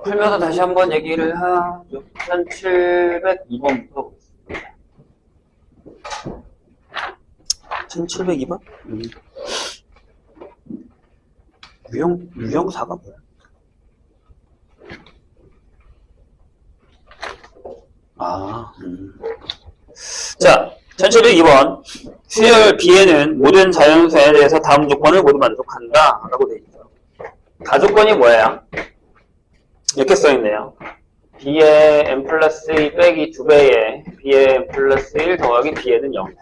풀면서 다시 한번 얘기를 하죠. 1702번부터 보겠습니다. 1702번? 유형사가 뭐야? 자, 1702번. 수열 B에는 모든 자연수에 대해서 다음 조건을 모두 만족한다. 라고 되어 있죠. 가조건이 뭐예요? 이렇게 써있네요. B의 n 플러스 2 빼기 2배에 B의 n 플러스 1 더하기 B에는 0이다.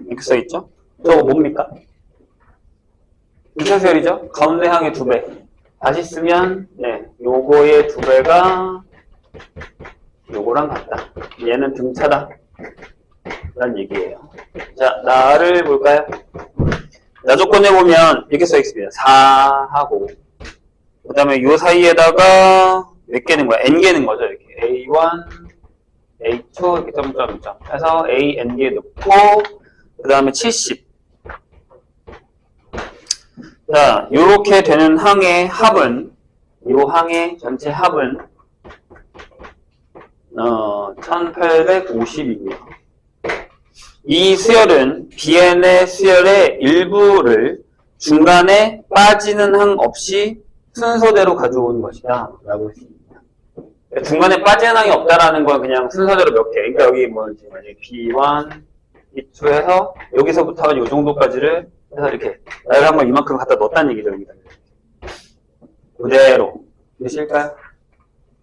이렇게 써있죠? 저거 뭡니까? 등차수열이죠? 가운데 항의 2배. 다시 쓰면, 네, 요거의 2배가 요거랑 같다. 얘는 등차다. 라는 얘기예요. 자, 나를 볼까요? 나 조건에 보면 이렇게 써있습니다. 4하고 그 다음에 요 사이에다가 몇 개는 거야? n 개는 거죠. 이렇게 A1, A2 이렇게 점점점 해서 A, N개 넣고 그 다음에 70. 자, 요렇게 되는 항의 합은 요 항의 전체 합은 1850이고요. 이 수열은 Bn의 수열의 일부를 중간에 빠지는 항 없이 순서대로 가져오는 것이다 라고 했습니다. 중간에 빠지는 항이 없다라는 건 그냥 순서대로 몇 개, 그러니까 여기 뭐지, 만약에 B1, B2 해서 여기서부터 이 정도까지를 해서 이렇게 나를 한번 이만큼 갖다 넣었다는 얘기죠. 여기다 그대로 되실까요?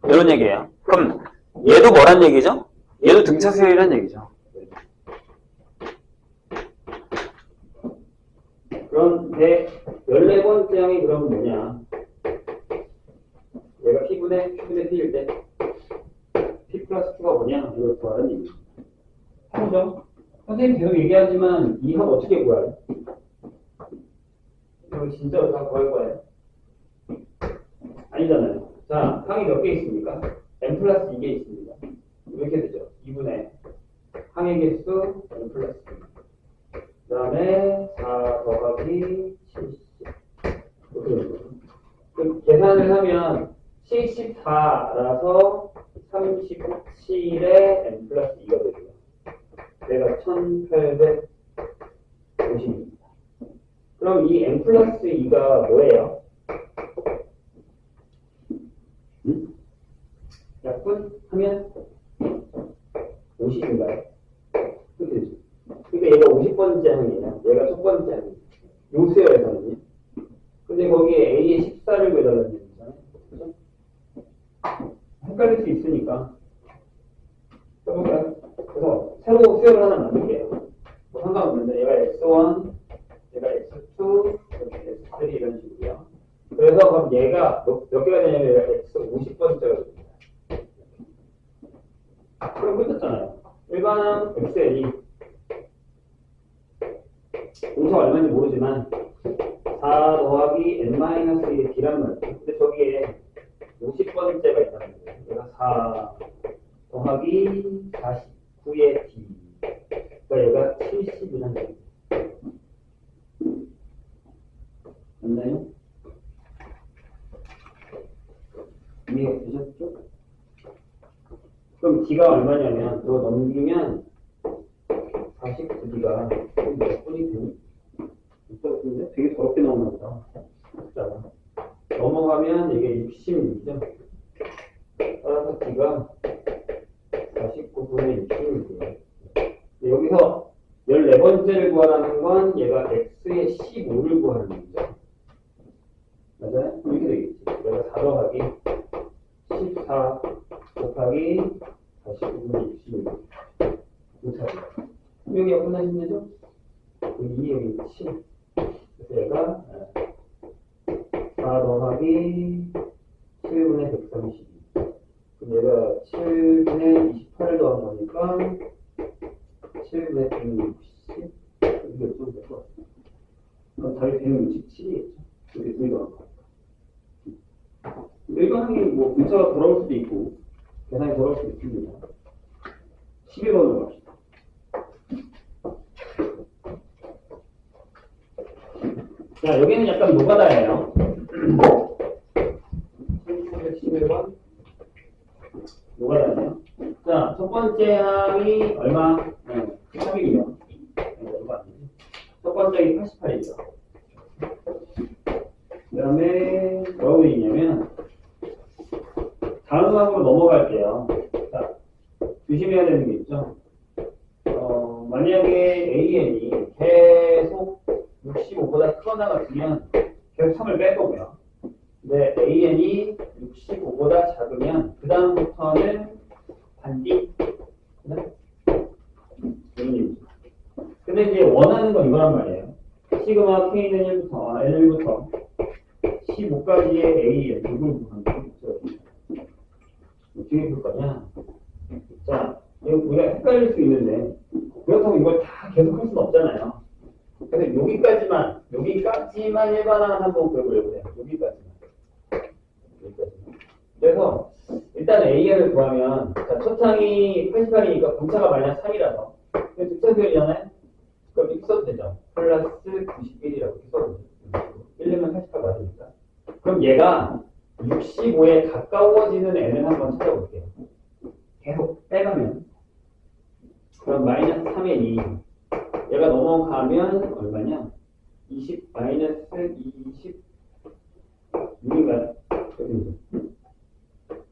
이런 얘기예요. 그럼 얘도 뭐란 얘기죠? 얘도 등차 수열이란 얘기죠. 그럼 14번째 항이 그럼 뭐냐? 얘가 P분의 P일 때 P 플러스 Q가 뭐냐? 이걸 구하는 얘기죠. 하죠? 선생님 계속 얘기하지만 이 합 어떻게 구해요? 이거 진짜 다 구할 거예요? 아니잖아요. 자, 항이 몇 개 있습니까? n 플러스 2개 있습니다. 이렇게 되죠. 2분의 항의 개수 n 플러스 2. 그 다음에 4 더하기 70. 그 계산을 하면 74라서 37에 n 플러스 2가 되고요. 내가 1850입니다. 그럼 이 n 플러스 2가 뭐예요? 약분 하면 50인가요? 그렇게 되죠. 그러니까 얘가 50번째 항이에요. 얘가 첫 번째 항이에요. 요 수열에서는요. 근데 거기에 A에 14를 구해달라는 얘기잖아요. 그죠? 헷갈릴 수 있으니까. 해볼까요? 그래서 새로 수열을 하나 만들게요. 뭐 상관없는데 얘가 X1, 얘가 X2, X3 이런 식이고요. 그래서 그럼 얘가 몇 개가 되냐면 얘가 X 50번째가 됩니다. 그럼 끝났잖아요. 일반항 XL이 공차 얼마인지 모르지만 4 더하기 n-1의 B란 말이에요. 근데 저기에 50번째가 있다는 거예요. 그래서 4 더하기 49의 D. 그러니까 얘가 70이라는 거예요. 맞나요? 이해가 되셨죠? 그럼 D가 얼마냐면 그거 넘기면 49D가 몇 분이 되니? 근데 되게 더럽게 나오나 보다. 숫자가. 넘어가면 이게 66이죠. 따라서 D가 49분의 66이에요. 여기서 14번째를 구하라는 건 얘가 X의 15를 구하는 거죠. 맞아요? 이렇게 되겠지. 내가 4 더하기 14 곱하기 49분의 66. 여기가 끝나신 거죠? 여기 2, 여기 7. 그래서 얘가 4 더하기 7분의 132. 그럼 얘가 7분의 28을 더한 거니까 7분의 160. 이게 어쩌면 될 것 같아요. 그럼 답이 167이겠죠. 이렇게 둘이 더한 거. 일반항이 뭐 분차가 돌아올 수도 있고 계산이 돌아올 수도 있습니다. 11번으로 갑시다. 자, 여기는 약간 노가다예요. 번째 항이 얼마? 3이요. 얼마 아니지? 첫 번째이 88이죠. 그 다음에 뭐라고 돼 있냐면 다음 항으로 넘어갈게요. 자, 조심해야 되는 게 있죠. 만약에 AN이 계속 65보다 크거나 같으면 계속 3을 뺄 거고요. 근데 AN이 65보다 작으면 그 다음부터는 반디. 근데 이제 원하는 건 이거란 말이에요. 시그마 K는 1부터 L1부터 15까지의 AN 이걸 구하는 거죠. 어떻게 볼 거냐? 자, 우리가 헷갈릴 수 있는데 그렇다고 이걸 다 계속 할 수는 없잖아요. 그래서 여기까지만 일반항 한번 그려보려고요. 여기까지만. 그래서 일단 AN을 구하면 자, 첫 항이 88이니까 분차가 마이너스 3이라서 득점별이잖아요. 그럼 이렇게 써도 되죠. 플러스 91이라고 이렇게 써도 되죠. 1면 88 맞으니까. 그럼 얘가 65에 가까워지는 n을 한번 찾아볼게요. 계속 빼가면 그럼 마이너스 3n이 얘가 넘어가면 얼마냐? 20 마이너스 26인가요?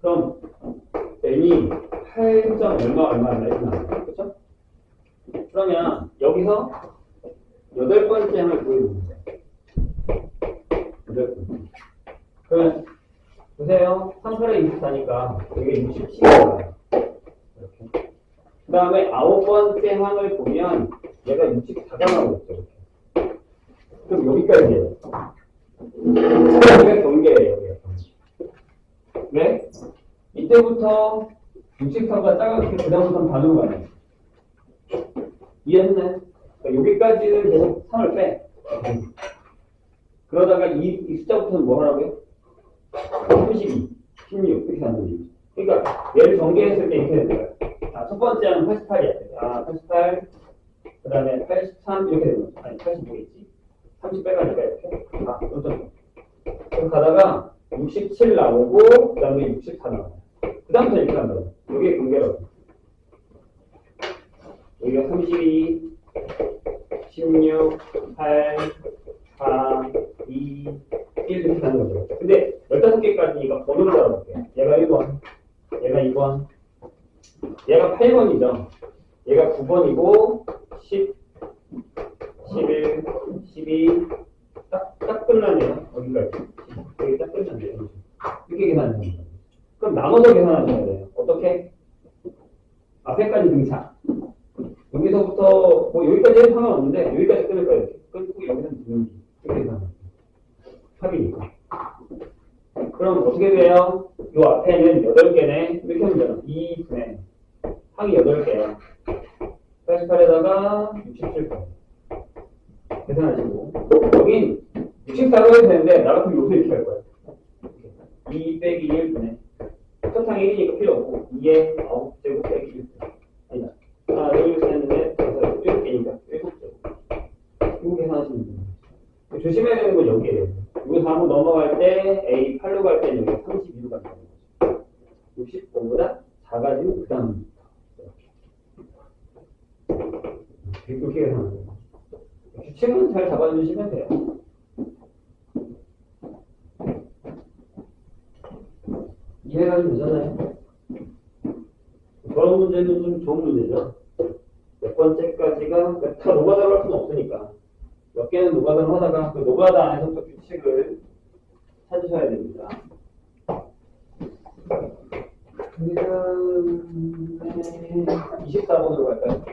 그럼 n이 8점 얼마 이렇게 나와요. 그렇죠? 그러면 여기서 8번째 항을 구해보는 거예요. 8번째. 그러면 보세요. 38에 24니까 이게 67이에요. 이렇게. 그 다음에 9번째 항을 보면 얘가 64가 나오고 있죠. 이렇게. 그럼 여기까지예요. 여기가 경계예요. 왜? 이때부터 64가 작았기 그 다음부터는 반으로 가네요. 이해했나요? 그러니까 여기까지는 계속 3을 빼. 그러다가 이 숫자부터는 뭐 하라고요? 32, 16 이렇게 하는 거죠. 그러니까 얘를 전개했을 때 이렇게 되는 거예요. 아, 첫 번째는 88이야. 아, 88, 그 다음에 83 이렇게 되는 거죠. 아니, 85겠지? 30 빼가니까 이렇게. 아, 좀. 그럼 가다가 67 나오고, 그 다음에 64 나와요. 그 다음부터 이렇게 한다고. 여기에 관계라고. 여기가 32, 16, 8, 4, 2, 1 이렇게 하는 거죠. 근데 15개까지니까 번호를 알아볼게요. 얘가 1번, 얘가 2번, 얘가 8번이죠. 얘가 9번이고 10, 11, 12 딱 끝나네요. 여기까지. 여기 딱 끝났네요. 이렇게 계산하는 거예요. 그럼 나눠서 계산하셔야 돼요. 어떻게? 앞에까지 등차. 여기서부터 뭐 여기까지 해도 상관없는데 여기까지 끊을 거예요. 끊고 여기서는 등기. 이렇게 계산하는 거예요. 합이니까. 그럼 어떻게 돼요? 요 앞에는 8개네. 이렇게 하면 되잖아. 2분의 항이 8개야. 88에다가 67번. 계산하시고. 여긴 64로 해도 되는데, 나 같으면 여기서 이렇게 할 거야. 2 빼기 1분의. 첫 항이 1이니까 필요 없고, 2에 9제곱 빼기 1분의. 아니다. 하나, 둘, 셋, 넷, 다섯, 7개니까 7제곱. 이거 계산하시면 돼요. 조심해야 되는 건 여기에요. 이거 다음으로 넘어갈 때 A 8로 갈 때는 여기 32로 간다는 거죠. 65보다 작아지고 그 다음부터 이렇게 계산하는 거예요. 규칙은 잘 잡아주시면 돼요. 이해가 좀 되잖아요. 저런 문제는 좀 좋은 문제죠. 몇 번째까지가 다 노가다로 할 수는 없으니까 몇 개는 노가다로 하다가 그 노가다 안에서 또 규칙을 찾으셔야 됩니다. 그 다음에 24번으로 갈까요?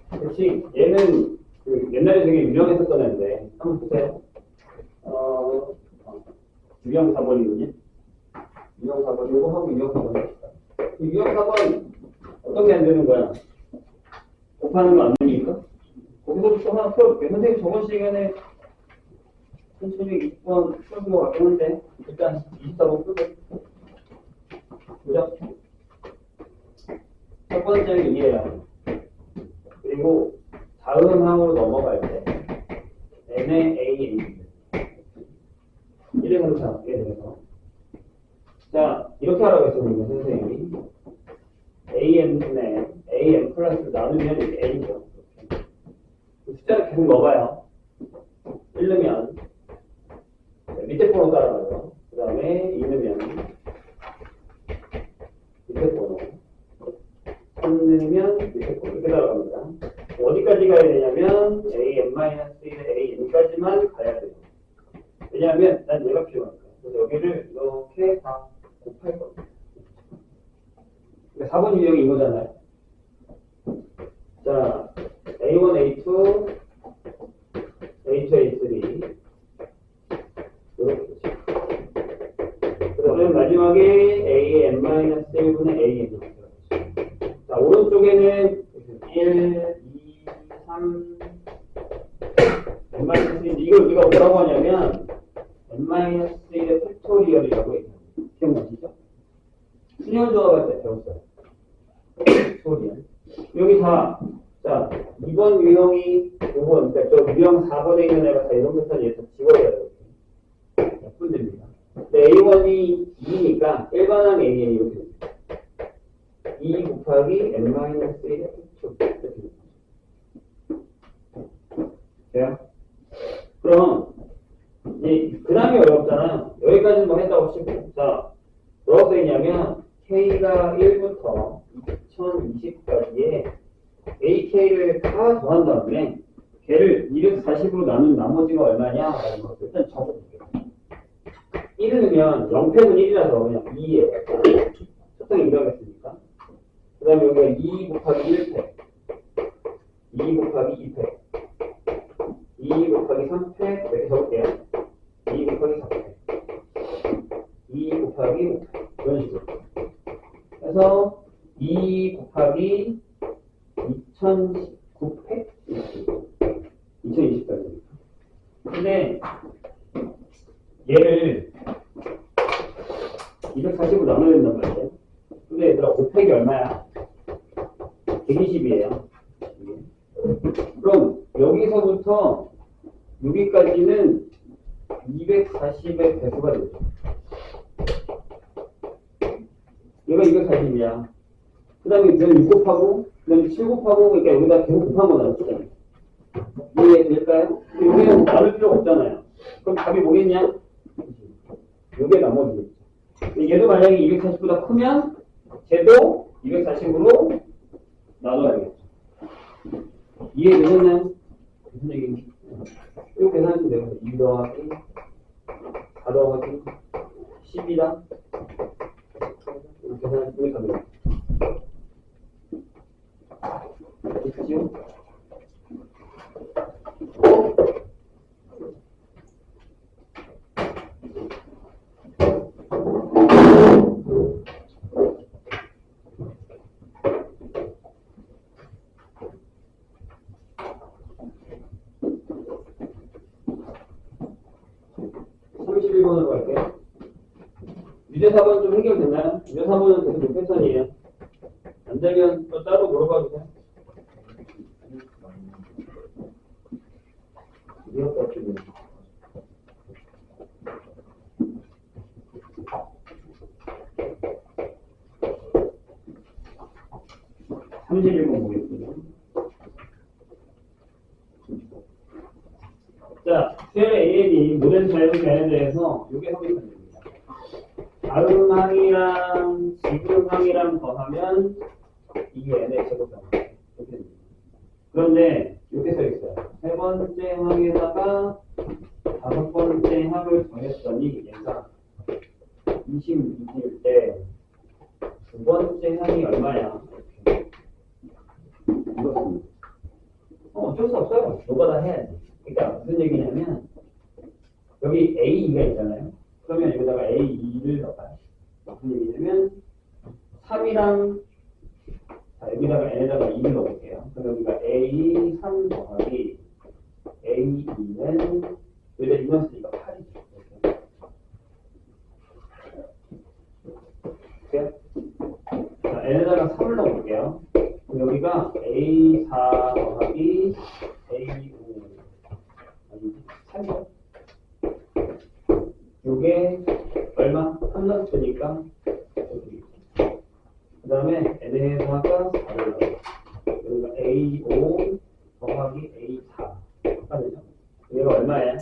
그렇지. 얘는 그 옛날에 되게 유명했었던 애인데 한번 보세요. 유형 4번이거든요. 유형 4번 이거 하고 유형 4번 합시다. 유형 4번 어떻게 안 되는 거야? 곱하는 거 안 되니까? 거기서부터 하나 풀어볼게. 선생님 저번 시간에 천천히 6번 풀어본 것 같긴 한데 일단 24번 풀고 그죠? 첫 번째는 2예요. 자, 이렇게 하라고 했습니다, 선생님이. an 플러스 나누면 이게 n이죠. 숫자를 계속 넣어봐요. 1 넣으면 밑에 번호 따라가요. 그 다음에 2 넣으면 밑에 번호, 3 넣으면 밑에 번호 이렇게 따라갑니다. 어디까지 가야 되냐면 an-1에 an까지만 가야 돼요. 왜냐하면 난 얘가 필요하니까. 그래서 여기를 이렇게 다 곱할 겁니다. 그러니까 4번 유형이 이거잖아요. 자, A1, A2, A2, A3 이렇게 되죠. 그다음에 마지막에 AN-1분의 AN. 자, 오른쪽에는 1, 2, 3, N-3인데 이걸 우리가 뭐라고 하냐면 N-1의 팩토리얼이라고 해요. 기억나시죠? 수열 조합할 때 배웠어요. 팩토리얼. 여기 다, 자, 2번 유형이 5번, 그러니까 저 유형 4번에 있는 애가 다 이런 패턴이 다 지워져야 돼요. 몇 분 됩니다. 근데 A1이 2니까 일반항 AN이 이렇게 됩니다. 2 곱하기 N-1의 팩토리얼. 이렇게 됩니다. 돼요? 그럼, 그 다음이 어렵잖아요. 여기까지는 뭐 했다고 치고. 자, 뭐라고 써있냐면, K가 1부터 2020까지에 AK를 다 더한 다음에, 걔를 240으로 나눈 나머지가 얼마냐? 라는 것을 일단 적어볼게요. 1을 넣으면 0팩은 1이라서 그냥 2예요. 첫탕이 2라고 했으니까. 그 다음에 여기가 2 곱하기 1팩. 2 곱하기 2팩. 2 곱하기 3팩 이렇게 적을게요. 2 곱하기 4팩. 2 곱하기 5팩. 이런 식으로. 그래서 2 곱하기 2019팩? 2020까지. 근데 얘를 240으로 나눠야 된단 말이에요. 근데 얘들아 5팩이 얼마야? 120이에요. 그럼 여기서부터 여기까지는 240의 배수가 되죠. 얘가 240이야. 그 다음에 이제는 6 곱하고, 그 다음에 7 곱하고, 그러니까 여기다 계속 곱한 거잖아. 이해될까요? 여기는 나눌 필요가 없잖아요. 그럼 답이 뭐겠냐? 요게 나머지겠죠. 얘도 만약에 240보다 크면, 쟤도 240으로 나눠야겠죠. 이해되셨나요? 무슨 얘기인지. 이거 계산하시면 돼요. 2 더하기 4 더하기 10이다. 이렇게 계산하시면 됩니다. 됐죠? 번으로 갈게요. 유제 4번 좀 해결됐나요? 유제 4번은 계속 몇 패턴이에요? 안 되면 또 따로 물어봐 주세요. 이것 같은 31번 보겠습니다. 자, 수열의 AN이 모든 자연수에 대해서 이게 성립됩니다. 다음항이랑 지금항이랑 더하면 이게 n의 제곱항. 이렇게 됩니다. 그런데 이렇게 써 있어요. 세 번째 항에다가 다섯 번째 항을 더했더니 얘가 26일 때 두 번째 항이 얼마야? 이렇습니다. 어쩔 수 없어요. 노가다 해야지. 그러니까 무슨 얘기냐면 여기 A2가 있잖아요. 그러면 여기다가 A2를 넣어봐요. 무슨 얘기냐면 3이랑 여기다가 n에다가 2를 넣어볼게요. 그럼 여기가 A3 더하기 A2는 여기다 2만 쓰니까 8이죠. 이렇게. 자, n에다가 3을 넣어볼게요. 그럼 여기가 A4 더하기 A5 아니 3죠. 요게 얼마? 3 넣었으니까 그 다음에 n에다가 4를 넣어. 그러니까 A5 더하기 A4 하거든요. 얘가 얼마예요?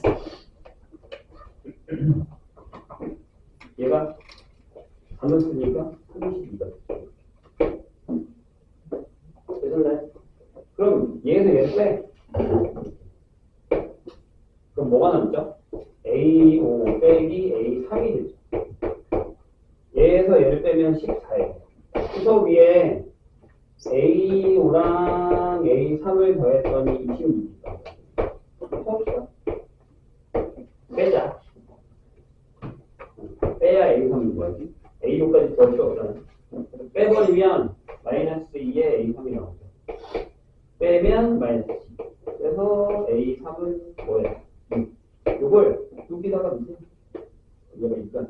얘가 4 넣었으니까 32가 되셨나요? 그럼 얘에서 얘를 빼. 그럼 뭐가 남죠? A5 빼기 A3이 되죠. 얘에서 얘를 빼면 14예요. 그래서 위에 A5랑 A3을 더했더니 26이니까. 써봅시다. 빼자. 빼야 A3이 뭐야지? A5까지 더할 필요 없잖아. 빼버리면 마이너스 2에 A3이 나오죠. 빼면 마이너스 2. 그래서 A3은 뭐예요? 이걸 여기다가 넣으세요. 여기가 있잖아.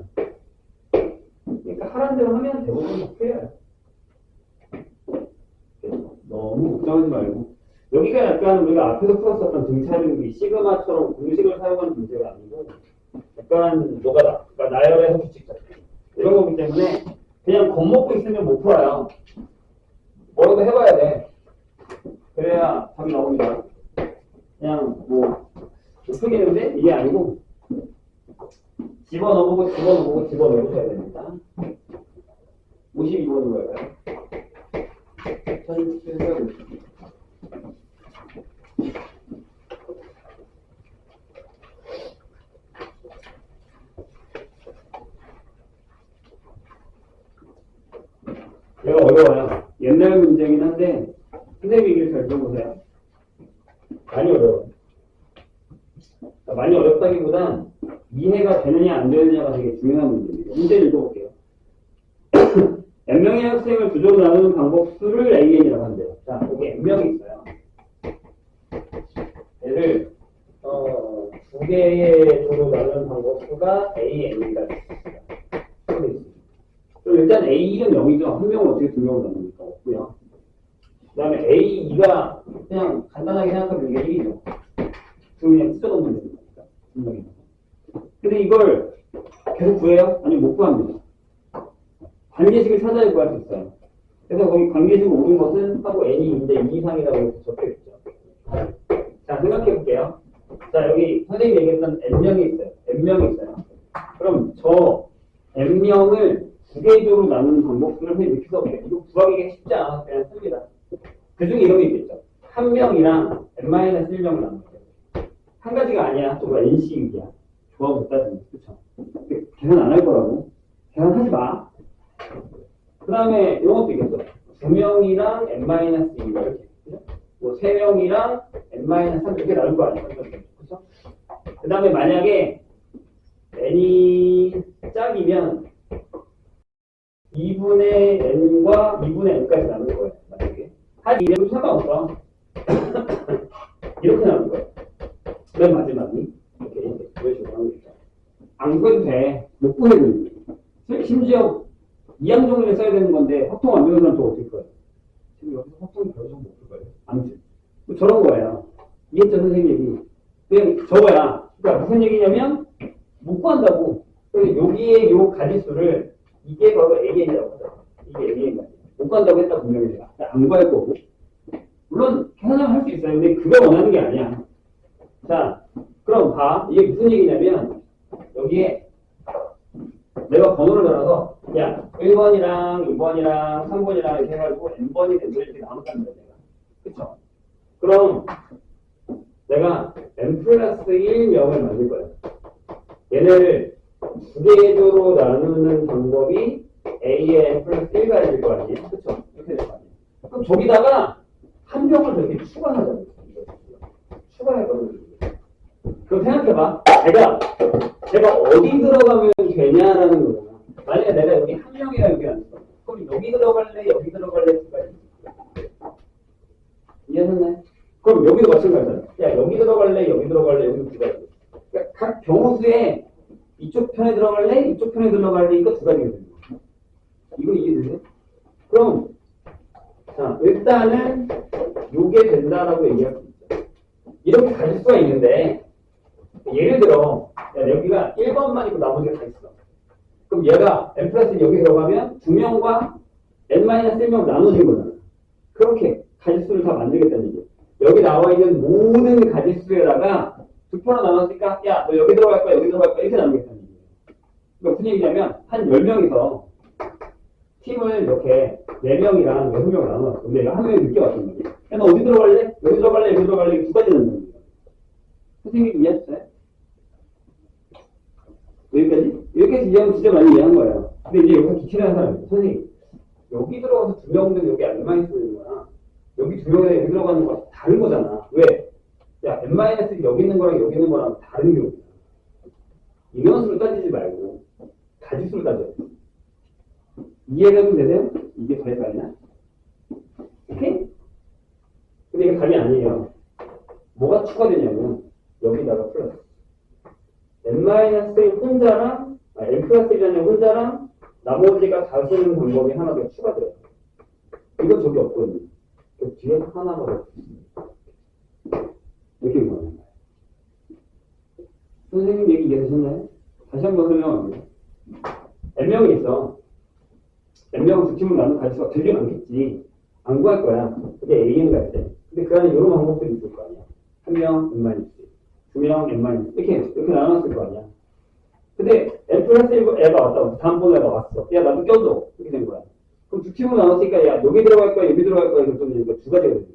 그러니까 하라는 대로 하면 대부분 다 풀려요. 너무 걱정하지 말고. 여기가 약간 우리가 앞에서 풀었었던 등차등비 시그마처럼 공식을 사용하는 문제가 아니고 약간 노가다. 그러니까 나열해서 규칙자 이런 거기 때문에 그냥 겁먹고 있으면 못 풀어요. 뭐라도 해봐야 돼. 그래야 답이 나옵니다. 그냥 뭐 풀겠는데 이게 아니고 집어넣어보고 집어넣어보고 집어넣으셔야 됩니다. 52번으로 갈까요? 얘가 어려워요. 옛날 문제긴 한데 선생님 얘기를 잘 들어보세요. 많이 어려워요. 많이 어렵다기보단 이해가 되느냐 안 되느냐가 되게 중요한 문제입니다. 문제를 읽어볼게요. n명의 학생을 두 조로 나누는 방법 수를 AN이라고 한대요. 자, 여기 n명이 있어요. 얘를 두 개의 조로 나누는 방법 수가 AN이다. 그럼 일단 A1은 0이죠. 한 명은 어떻게 두 명으로 나눕니까? 없고요. 그 다음에 A2가 그냥 간단하게 생각하면 이게 1이죠. 그냥 찢어놓으면 됩니다. 분명히. 근데 이걸 계속 구해요? 아니면 못 구합니다. 관계식을 찾아야 구할 수 있어요. 그래서 거기 관계식을 옳은 것은 하고 n이 이제 2 이상이라고 이렇게 적혀있죠. 자, 생각해 볼게요. 자, 여기 선생님이 얘기했던 n명이 있어요. n명이 있어요. 그럼 저 n명을 두 개의 조로 나누는 방법들을 이렇게 써볼게요. 이거 구하기가 쉽지 않아서 그냥 씁니다. 그 중에 이런 게 있겠죠. 한 명이랑 n-1명을 나누는 거예요. 한 가지가 아니야. 저거 nC이야. 조합을 따지면. 그쵸? 계산 안 할 거라고. 계산하지 마. 그 다음에 이런 것도 있겠죠. 두 명이랑 n-2 이렇게. 뭐 세 명이랑 n-3 이렇게 나눌 거 아니야. 그쵸? 그 다음에 만약에 n이 짝이면 2분의 n과 2분의 n까지 나눌 거예요. 만약에. 하지 이래도 상관없어. 이렇게 나눌 거예요. 맨 마지막이 이렇게 왜 주고 있죠. 안 구해도 돼. 못 구해도 돼. 심지어 이항정리를 써야 되는 건데 확통 안 되는 사람 저 어떻게 거예요? 지금 여기서 확통이 별로 못풀 거예요. 아무튼 뭐 저런 거예요. 이해했죠 선생님이? 그냥 저거야. 그러니까 무슨 얘기냐면 못 구한다고. 그래서 여기에 요 가지수를 이게 바로 AN이라고 하죠. 이게 AN이야. 못 구한다고 했다 분명히 내가. 안 구할 거고. 물론 계산을 할 수 있어요. 근데 그걸 원하는 게 아니야. 자, 그럼 봐. 이게 무슨 얘기냐면 여기에 내가 번호를 달아서 야 1번이랑 2번이랑 3번이랑 이렇게 해가지고 n번이 된거 이렇게 나눴다는 거야. 내가. 그쵸? 그럼 내가 n 플러스 1명을 만들 거야. 얘를 두 개의 조로 나누는 방법이 a의 n 플러스 1가 될 거 아니에요? 그쵸? 이렇게 될 거 아니에요? 그럼 저기다가 한 명을 저렇게 추가하자고. 추가해버리는 그럼 생각해봐. 내가 어디 들어가면 되냐라는 거잖아. 만약에 내가 여기 한 명이라 여기 안 써. 그럼 여기 들어갈래, 여기 들어갈래, 수가 있어. 이해했네? 그럼 여기도 마찬가지잖아. 야, 여기 들어갈래, 여기 들어갈래, 여기 두 가지. 그러니까 각 경우수에 이쪽 편에 들어갈래, 이쪽 편에 들어갈래, 이거 두 가지가 되는 거야. 이거 이해되세요? 그럼, 자, 일단은 요게 된다라고 얘기할 수 있죠. 이렇게 가질 수가 있는데, 예를 들어 야, 여기가 1번만 있고 나머지가 다 있어. 그럼 얘가 n 플러스 여기 들어가면 2명과 n-1명 나눠진 거잖아. 그렇게 가지수를 다 만들겠다는 얘기야. 여기 나와 있는 모든 가지수에다가 2표로 나눴으니까 야, 너 여기 들어갈 거야, 여기 들어갈 거야 이렇게 나누겠다는 얘기야. 그러니까 무슨 얘기냐면 한 10명이서 팀을 이렇게 4명이랑 6명 나눠놨어. 근데 한 명이 늦게 왔단 말이야. 야, 너 어디 들어갈래? 여기 들어갈래? 여기 들어갈래? 이렇게 두 가지 넣는 거야. 선생님 이해하셨어요? 여기까지? 여기까지 이해하면 진짜 많이 이해한 거예요. 근데 이제 여기서 기출하는 사람이 선생님 여기 들어가서 2명들 여기 n-1 쓰는 거야. 여기 2명에 여기 들어가는 거랑 다른 거잖아. 왜? 야, n-1 여기 있는 거랑 여기 있는 거랑 다른 경우야. 인원수를 따지지 말고 가지수를 따져야 돼. 이해가 좀 되세요? 이게 더 헷갈리나? 오케이? 근데 이게 답이 아니에요. 뭐가 추가되냐면 여기다가 플러스 n-1 혼자랑 n 플러스 1이라는 혼자랑 나머지가 다 쓰는 방법이 하나 더 추가돼요. 이건 저기 없거든요. 그 뒤에 하나가 더 있습니다. 이렇게 보는 거예요. 선생님 얘기 이해되셨나요? 다시 한번 설명합니다. n명이 있어. n명은 두 팀을 나눈 가지수가 되게 많겠지. 안 구할 거야. 그게 AN 갈 때. 근데 그 안에 이런 방법들이 있을 거 아니야. 한 명 n-, 두 명 n-, 이렇게 나눴을 거 아니야. 근데 n 플러스 1 애가 왔다고. 다음번에 애가 왔어. 야, 나도 껴줘. 이렇게 된 거야. 그럼 두 팀으로 나눴으니까 야, 여기 들어갈 거야, 여기 들어갈 거야. 그랬더니 두 가지가 되는 거지.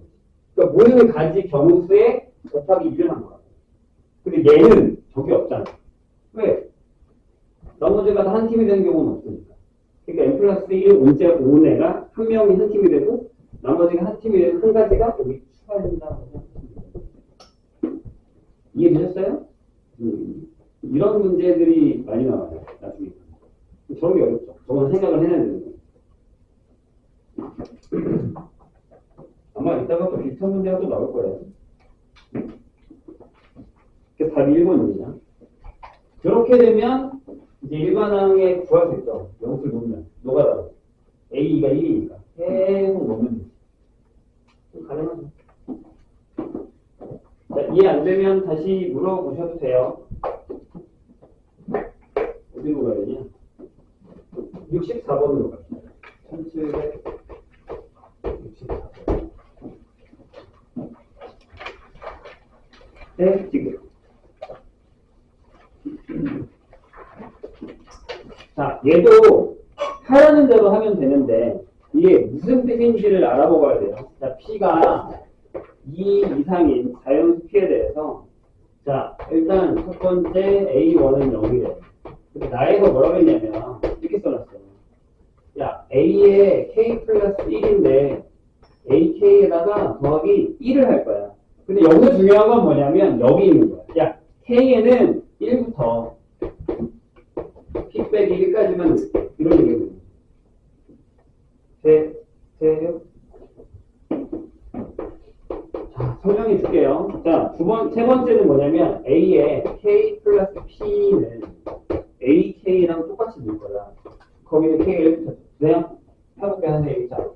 그러니까 모든 가지 경우수에 곱하기 1을 한 거야. 근데 얘는 저기 없잖아. 왜? 나머지가 다 한 팀이 되는 경우는 없으니까. 그러니까 n 플러스 1 온 애가 한 명이 한 팀이 되고 나머지가 한 팀이 되는 한 가지가 여기 추가된다고 생각합니다. 이해되셨어요? 이런 문제들이 많이 나와요. 나중에. 저런 게 어렵죠. 저건 생각을 해야 되는 거예요. 아마 이따가 또 비슷한 문제가 또 나올 거예요. 그래서 답이 1번입니다. 그렇게 되면 이제 일반항에 구할 수 있죠. 영수를 놓으면. 노가다로. A가 1이니까. 계속 놓으면 되지. 가능하죠. 자, 이해 안 되면 다시 물어보셔도 돼요. 어디로 가야 되냐? 64번으로 갑시다. 1764번. 네, 지금. 자, 얘도 하라는 대로 하면 되는데 이게 무슨 뜻인지를 알아보아야 돼요. 자, P가 2 이상인 자연수 P에 대해서 자, 일단 첫 번째 A1은 0이래. 근데 나에서 뭐라고 했냐면 이렇게 써놨어요. 야, A에 K 플러스 1인데 AK에다가 더하기 1을 할 거야. 근데 여기서 중요한 건 뭐냐면 여기 있는 거야. 야, K에는 1부터 P 빼기 1까지만 넣을게. 이런 얘기거든요. 자, 설명해 줄게요. 자, 세 번째는 뭐냐면 A에 K 플러스 P는 AK랑 똑같이 넣을 거야. 거기는 K를 붙여주세요. 해볼게 선생님. 자,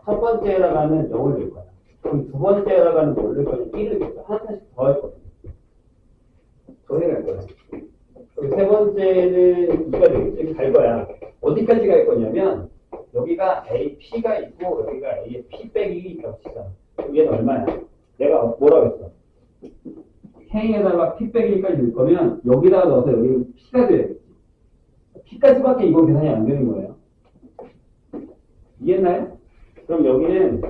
첫 번째라가는 0을 넣을 거야. 그럼 두 번째라가는 뭘 넣을 거냐? 1을 넣을 거야. 하나씩 더 할 거야. 더 해갈 거야. 그리고 세 번째는 2가 되겠지. 갈 거야. 어디까지 갈 거냐면 여기가 AP가 있고 여기가 A의 P 빼기 1이 있다고 치자. 그럼 얘는 얼마야? 내가 뭐라고 했어? K에다가 P 빼기 1까지 넣을 거면 여기다가 넣어서 여기는 P가 돼야겠지. P까지밖에 이건 계산이 안 되는 거예요. 이해했나요? 그럼 여기는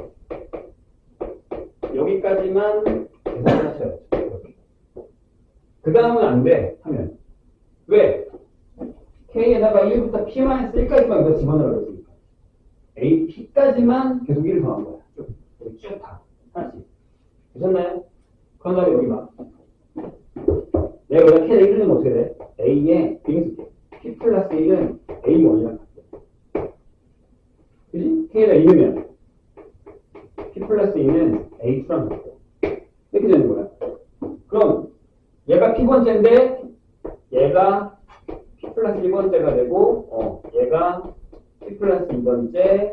여기까지만 계산을 하셔야죠. 그 다음은 안 돼. 하면. 왜? K에다가 1부터 P-1까지만 여기서 집어넣으라고 했으니까. AP까지만 계속 1을 더한 거야. 여기 쭉 다. 하나씩. 되셨나요? 그런 다음에 여기 봐. 내가 여기다 K에다 1을 넣으면 어떻게 돼? A에 빙수게. P 플러스 1은 A1이랑 같아. 그지? K에다 1이면 P 플러스 2는 A2랑 같아. 이렇게 되는 거야. 그럼 얘가 P번째인데 얘가 P 플러스 1번째가 되고 얘가 P 플러스 2번째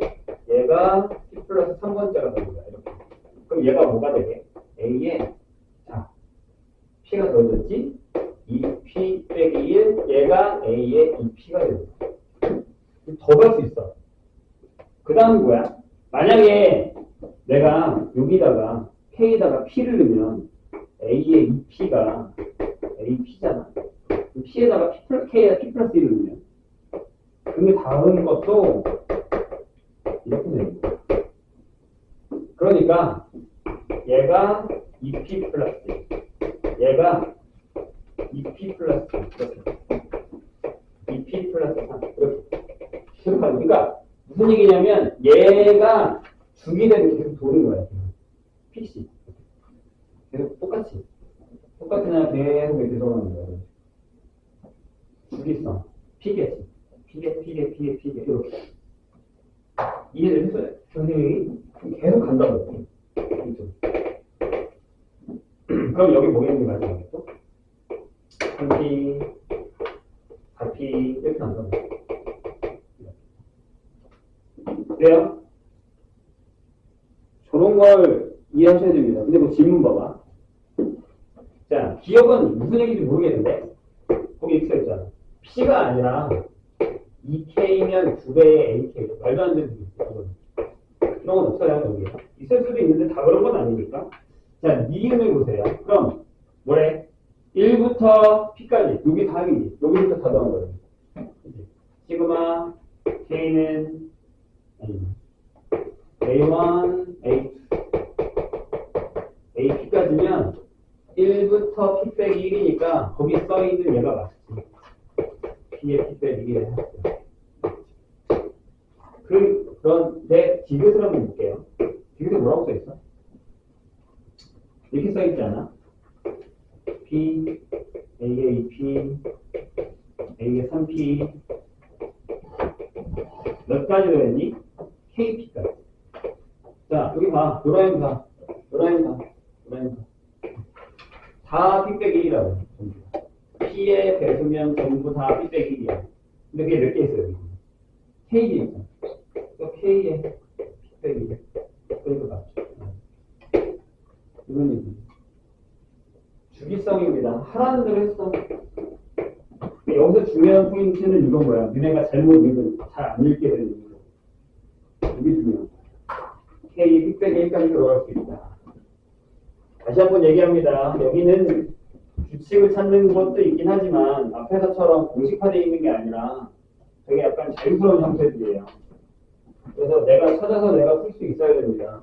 얘가 P 플러스 3번째가 되는 거야. 이렇게. 그럼 얘가 뭐가 되게? A에 자 P가 더해졌지? 2P 빼기 1 얘가 A의 2P가 되는 거야. 더 갈 수 있어. 그 다음은 뭐야? 만약에 내가 여기다가 K에다가 P를 넣으면 A의 2P가 AP잖아. P에다가 K에다 P 플러스 1을 넣으면 그 다음 것도 이렇게 되는 거야. 그러니까 얘가 2P 플러스 얘가 2P 플러스 이렇게 2P 플러스 3 이렇게 그러니까 무슨 얘기냐면 얘가 주기 되면 계속 도는 거야. PC 계속 똑같이 똑같으나 계속 이렇게 들어가는 거야. 주기성 피겠지 피게 이렇게 이해를 했어요. 선생님이 계속 간다고. 그럼 여기 뭐겠는지 말씀하겠죠? 3P, 4P 이렇게 간다고. 그래요? 저런 걸 이해하셔야 됩니다. 근데 뭐 질문 봐봐. 자, 기억은 무슨 얘기인지 모르겠는데 거기 X가 있잖아. P가 아니라 2K면 2배의 AK. 말도 안 되는 얘기. 이런 건 없어요, 여기. 있을 수도 있는데 다 그런 건 아니니까. 자, 니은을 보세요. 그럼, 뭐래? 1부터 P까지. 여기 답이지. 여기부터 다 더한 거예요. 시그마, K는, A1, A2, AP까지면 1부터 P 빼기 1이니까 거기 써있는 얘가 맞지. P의 P 빼기 1에 그런데 디귿을 한번 볼게요. 디귿에 뭐라고 써있어? 이렇게 써있지 않아? P, A의 2P, A의 3P 몇 가지 더했니? KP까지. 자, 여기 봐. 요라인 봐. 다 P 빼기 1이라고. P의 배수면 전부 다 P 빼기 1이야. 근데 그게 몇 개 있어요? 여기. K에 있잖아. K에 P 빼기 1. 그러니까 맞죠. 이건 얘기. 주기성입니다. 하라는 대로 했어. 여기서 중요한 포인트는 이건 거야. 너네가 잘못 읽은, 잘 안 읽게 되는 거. 이게 중요한 거야. K P 빼기 1까지 들어갈 수 있다. 다시 한번 얘기합니다. 여기는 규칙을 찾는 것도 있긴 하지만 앞에서처럼 공식화되어 있는 게 아니라 되게 약간 자유스러운 형태들이에요. 그래서 내가 찾아서 내가 풀 수 있어야 됩니다.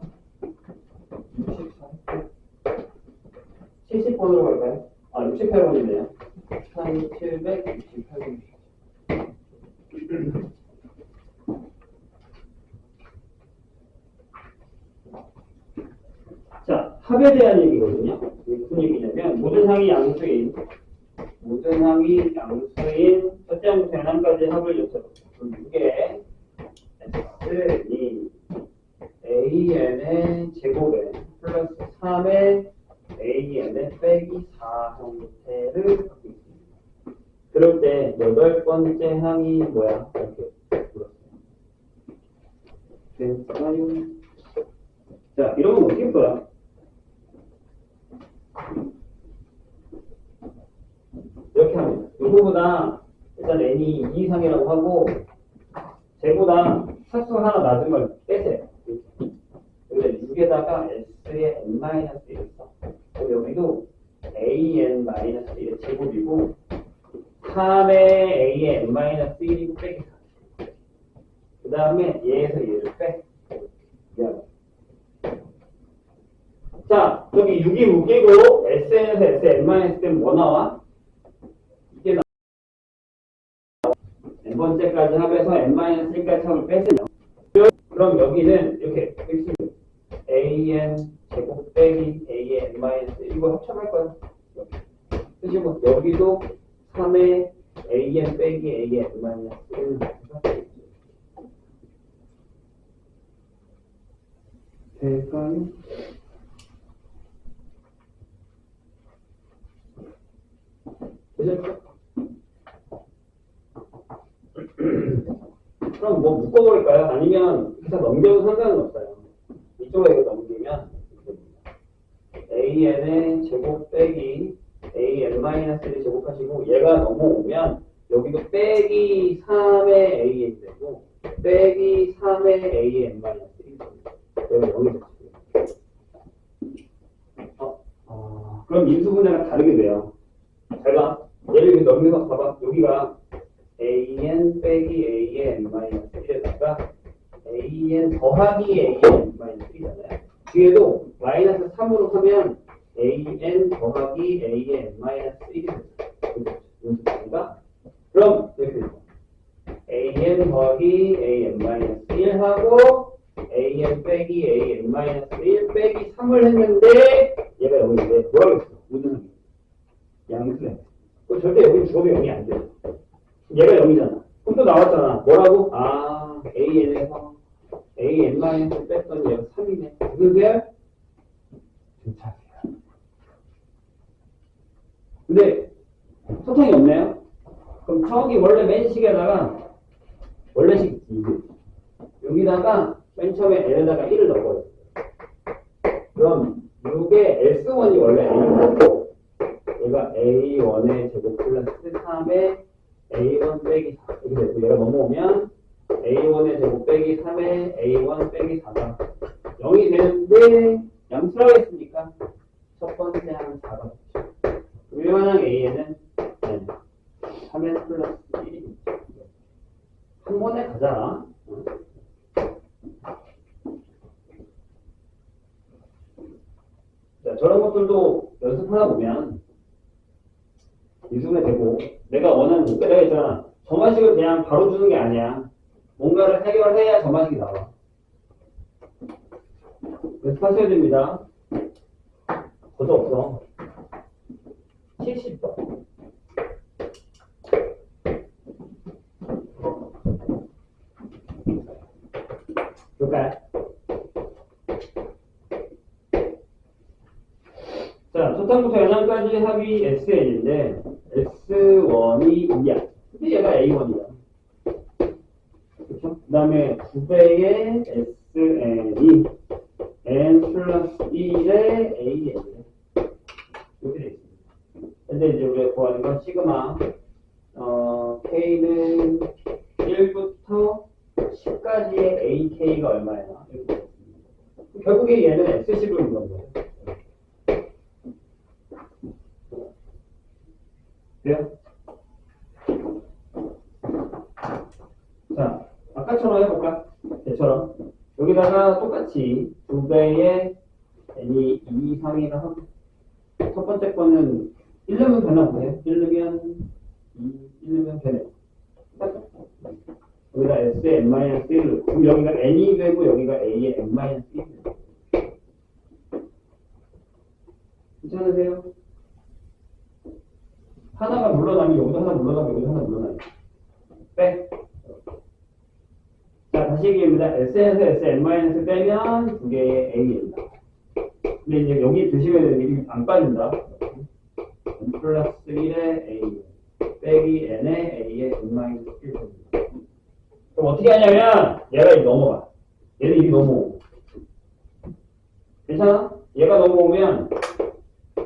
70번으로 갈까요? 아, 68번이네요. 3768번. 자, 합에 대한 얘기거든요. 무슨 얘기냐면, 모든 항이 양수인 첫째 항수인 한 가지 합을 여쭤보죠. 그럼 이게 X이 AN의 제곱에 플러스 3의 AN의 빼기 4 형태를 갖고 있습니다. 그럴 때 8번째 항이 뭐야? 이렇게 물었어요. 됐어요? 자, 이러면 어떻게 할 거야? 이렇게 합니다. 요거보다 일단 n이 2 이상이라고 하고 쟤보다 차수 하나 낮은 걸 빼세요. 근데 6에다가 s의 n-1을 써. 여기도 an-1의 제곱이고 3의 a의 n-1이고 빼기 4. 그 다음에 얘에서 얘를 빼. 미안해. 자, 여기 6이 웃기고 SN에서 SN- 때문에 뭐 나와? 이게 나와. n번째까지 합해서 n-1까지 합을 뺐으면 그럼 여기는 이렇게 AN 제곱 빼기 A의 n-1 이거 합쳐갈 거야. 그리고 여기도 3의 AN 빼기 A의 n-1을 될까요? 되셨죠? 그럼 뭐 묶어버릴까요? 아니면 그래서 넘겨도 상관은 없어요. 이쪽에 이거 넘기면 AN의 제곱 빼기 AN-1을 제곱하시고 얘가 넘어오면 여기도 빼기 3의 AN 되고 빼기 3의 AN 마이너스 1. 여기 그럼 인수분해가 다르게 돼요. 잘 봐. 얘를 이렇게 넘겨서 봐봐. 여기가 AN 빼기 AN 마이너스 1에다가 AN 더하기 AN 마이너스 1이잖아요. 뒤에도 마이너스 3으로 하면 AN 더하기 AN 마이너스 1이 되죠. 그럼 이렇게 되죠. AN 더하기 AN 마이너스 1하고 AN 빼기 AN 마이너스 1 빼기 3을 했는데 얘가 여기인데 뭐라고 했어? 우등하게 양수야. 절대 여기 주어도 0이 안 돼. 얘가 0이잖아. 그럼 또 나왔잖아. 뭐라고? 아, AN에서 AN 마이너스 뺐더니 얘가 3이네. 그게 등차수야. 근데 소통이 없네요. 그럼 저기 원래 맨식에다가 원래식 여기다가 맨 처음에 L에다가 1을 넣어요. 그럼 이게 S1이 원래 A고 얘가 A1의 제곱 플러스 3의 A1 빼기 4 이렇게 되고 얘가 넘어오면 A1의 제곱 빼기 3의 A1 빼기 4가 0이 되는데 양수라고 했으니까 첫 번째 항 4가 붙죠. 유효한 A에는 3의 플러스 1이 한 번에 가자. 자, 저런 것들도 연습하다 보면 인수분해 되고 내가 원하는 내가 있잖아. 점화식을 그냥 바로 주는 게 아니야. 뭔가를 해결해야 점화식이 나와. 연습하셔야 됩니다. 거저 없어. 70번. 볼까요? 자, 초탕부터 연항까지 합이 SN인데 S1이 2야. 근데 얘가 A1이야. 그쵸? 그 다음에 2배의 SN이 N 플러스 1의 AN이야. 이렇게 돼 있습니다. 근데 이제 우리가 구하는 건 시그마 K는 1부터 10까지의 AK가 얼마예요? 이렇게 결국에 얘는 S식으로 있는 거예요. 돼요? 자, 아까처럼 해볼까? 얘처럼. 여기다가 똑같이 2배의 n이 2, 3이라 하고 첫 번째 거는 1 넣으면 되나 보네요. 1 넣으면 2, 1 넣으면 되네. 여기다 S의 n-1을 그럼 여기가 n이 되고 여기가 A의 n-1이 돼요. 괜찮으세요? 하나가 물러나면 여기도 하나 물러나고 여기도 하나 물러나요. 빼. 자, 다시 얘기합니다. S에서 Sn- 빼면 두 개의 A입니다. 근데 이제 여기 드시면 되는 게 안 빠진다. n 플러스 1의 A 빼기 n의 A의 n-1 됩니다. 그럼 어떻게 하냐면 얘가 이렇게 넘어가. 얘는 이렇게 넘어오고. 괜찮아? 얘가 넘어오면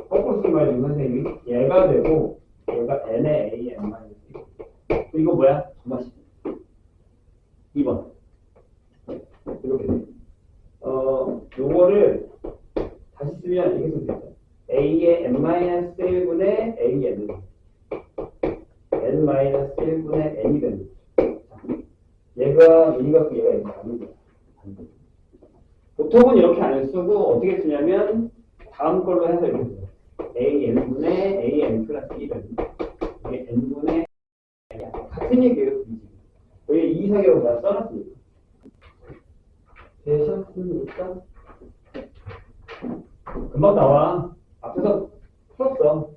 거꾸로 쓴 거야 지금 선생님이. 얘가 되고 얘가 n의 A, n-1. 이거 뭐야? 점화식. 2번. 이렇게 돼. 요거를 다시 쓰면 이렇게 쓰면 되죠. A의 n-1분의 AN. n-1분의 n이 되는 거죠. 얘가 미니 갖고 얘가 이렇게 가는 거야. 보통은 이렇게 안 쓰고 어떻게 쓰냐면 다음 걸로 해서 이렇게 써요. AN분의 AN 플러스 1은 이게 n분의 같은 얘기예요. 여기 2, 4개로 다 써놨으니까. 되셨습니까? 금방 나와. 앞에서 풀었어.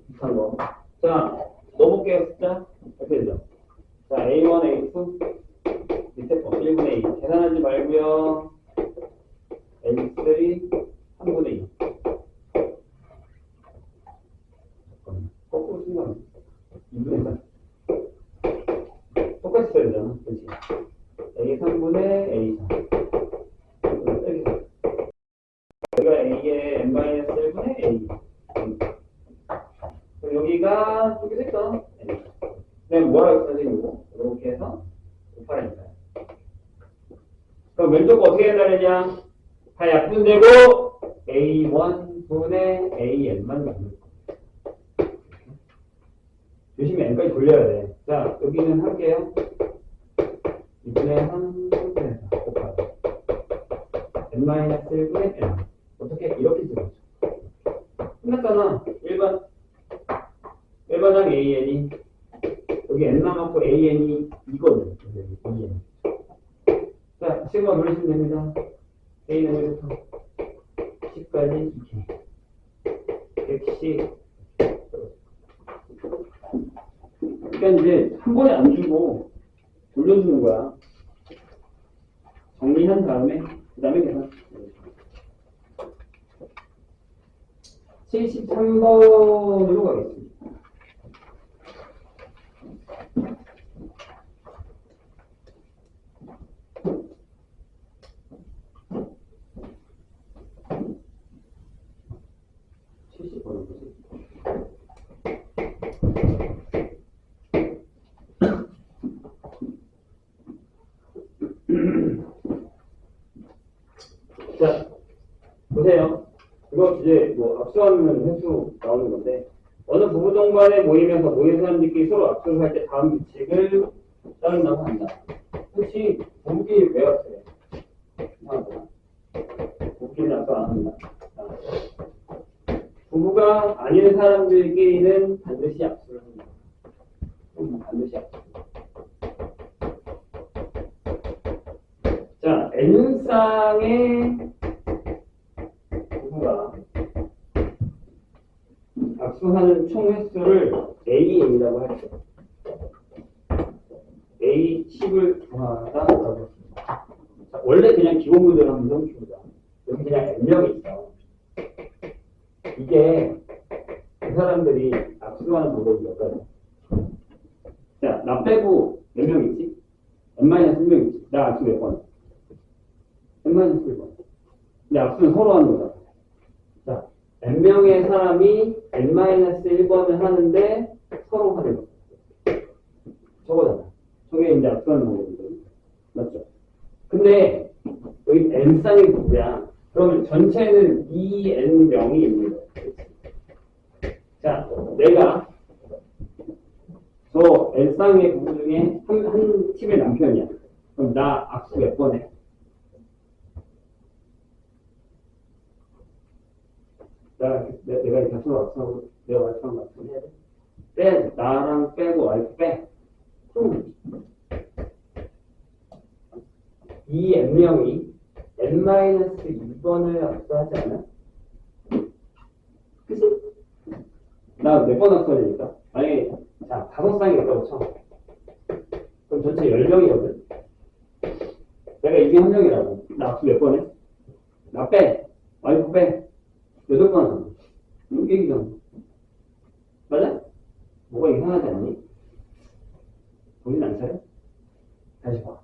비슷한 거. 자, 넣어볼게요. 숫자. 이렇게 되죠. 자, A1, A2. 밑에 거 1분의 2. 계산하지 말고요. A3, 3분의 2. 거꾸로 쓴 거는 2분의 3. 똑같이 써야 되잖아. 그렇지? A3분의 A4. 여기가 A의 n-1분의 A. 그럼 여기가 여기 있어. 그냥 뭐라고 써야 되고 이렇게 해서 5파니까요. 그럼 왼쪽 거 어떻게 된다느냐? 다 약분되고 A1 분의 AN만 남는 거. 조심히 N까지 돌려야 돼. 자, 여기는 할게요. 2분의 3, 3분의 4 곱하기 N-1분의 N. 어떻게? 이렇게 들어가죠. 끝났잖아. 일반항 AN이 여기 N 남았고 AN이 이거든. 여기 AN. 자, 시그마 돌리시면 됩니다. A는 1부터 10까지 2K 110. 그러니까 이제 한 번에 안 주고 돌려주는 거야. 정리한 다음에 그 다음에 계산. 73번으로 가겠습니다. 자, 보세요. 이거 이제 뭐 압수하면 횟수 나오는 건데, 어느 부부동 간에 모이면서 모인 사람들끼리 서로 압수를 할 때 다음 규칙을 따른다고 한다. 혹시 부부끼리 왜 압수해? 부부끼리는 압수 안 한다. 부부가 아닌 사람들끼리는 반드시 압수를 한다. 반드시 압수. 자, N쌍의 부부가 압수하는 총 횟수를 AN이라고 할게요. A10을 구하다라고 했습니다. 자, 원래 그냥 기본 문제를 한번 써보시보자. 여기 그냥 N명이 있어. 이게 그 사람들이 압수하는 방법이 몇 가지. 자, 나 빼고 몇 명 있지? N-1명 있지? 나 압수 몇 번? N-1번. 근데 압수는 서로 하는 거잖아. 자, N명의 사람이 N-1번을 하는데 서로 하는 거. 저거잖아. 저게 이제 압수하는 방법이거든. 맞죠? 근데 여기 N쌍이 누구야? 그러면 전체는 2N명이 있는 거야. 자, 내가 저 N쌍의 부부 중에 한 팀의 남편이야. 그럼 나 압수 몇 번 해? 내가 이렇게 서로 압수하고 내가 와이프랑 압수 해야 돼? 빼야지. 나랑 빼고 와이프 빼. 이 N명이 N-2번을 압수하지 않아? 그치? 나 몇 번 압수해야 되니까? 만약에, 자, 5쌍이 있다고 쳐. 그럼 전체 10명이거든? 내가 이게 한 명이라고. 나 압수 몇 번 해? 나 빼. 와이프 빼. 8번 하잖아. 이게 얘기잖아. 맞아? 뭐가 이상하지 않니? 정신 안 차려? 다시 봐.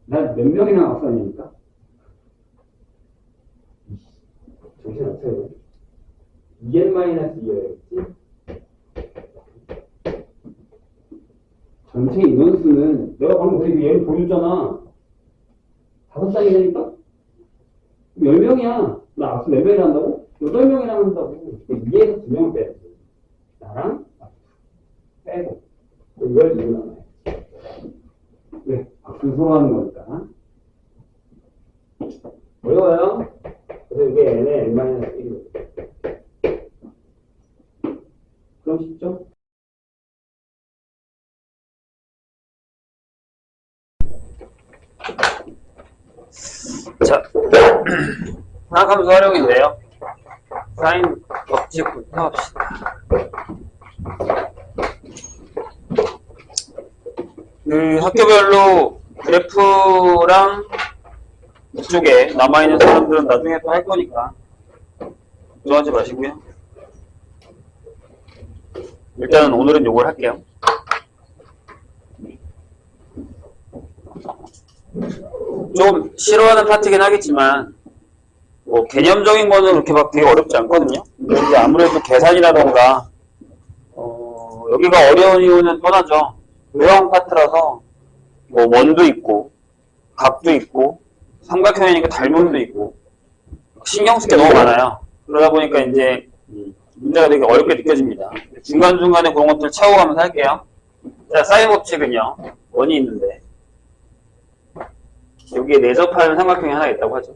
나 몇 명이나 압수하니까? 정신 안 차려. 2n-2여야겠지? 전체 인원수는 내가 방금 우리 얘를 보여줬잖아. 5쌍이 되니까? 10명이야. 나 압수 4명이나 한다고? 8명이나 한다고. 2에서 2명을 빼야지. 나랑 압수 빼고. 이걸 누구 나눠야지. 왜? 압수 서로 하는 거니까. 어려워요? 그래서 이게 n의 n-1이거든. 그럼 쉽죠? 자, 화학함수 활용인데요. 사인 법칙부터 합시다. 학교별로 그래프랑 이쪽에 남아있는 사람들은 나중에 또 할 거니까 걱정하지 마시고요. 일단은 오늘은 요걸 할게요. 좀 싫어하는 파트긴 하겠지만 뭐 개념적인 거는 그렇게 막 되게 어렵지 않거든요. 근데 이제 아무래도 계산이라던가 여기가 어려운 이유는 뻔하죠. 외형 파트라서 뭐 원도 있고 값도 있고 삼각형이니까 닮음도 있고 신경 쓸 게 너무 많아요. 그러다 보니까 이제 문제가 되게 어렵게 느껴집니다. 중간중간에 그런 것들 채워가면서 할게요. 자, 사인 법칙은요. 원이 있는데 여기에 내접하는 삼각형이 하나 있다고 하죠.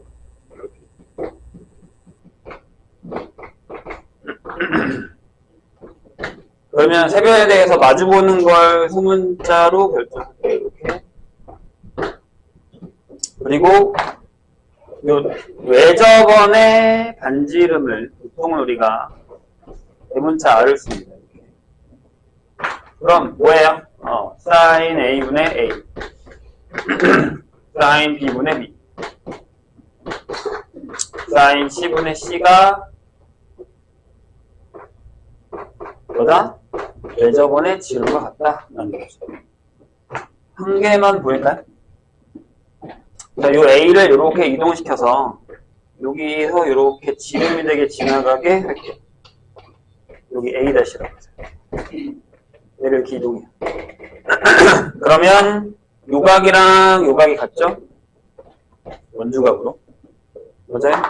그러면 세변에 대해서 마주보는 걸 소문자로 결정할게요. 이렇게. 그리고 요 외접원의 반지름을 보통은 우리가 대문자 R을 씁니다. 이렇게. 그럼 뭐예요? sin A분의 A sin B분의 B sin C분의 C가 뭐다? 외접원의 지름과 같다 라는 거죠. 한 개만 보일까요? 자, 요 A를 이렇게 이동시켜서 여기서 이렇게 지름이 되게 지나가게 할게요. 여기 A-라고 하세요. 얘를 이렇게 이동해요. 그러면 요각이랑 요각이 같죠? 원주각으로. 맞아요?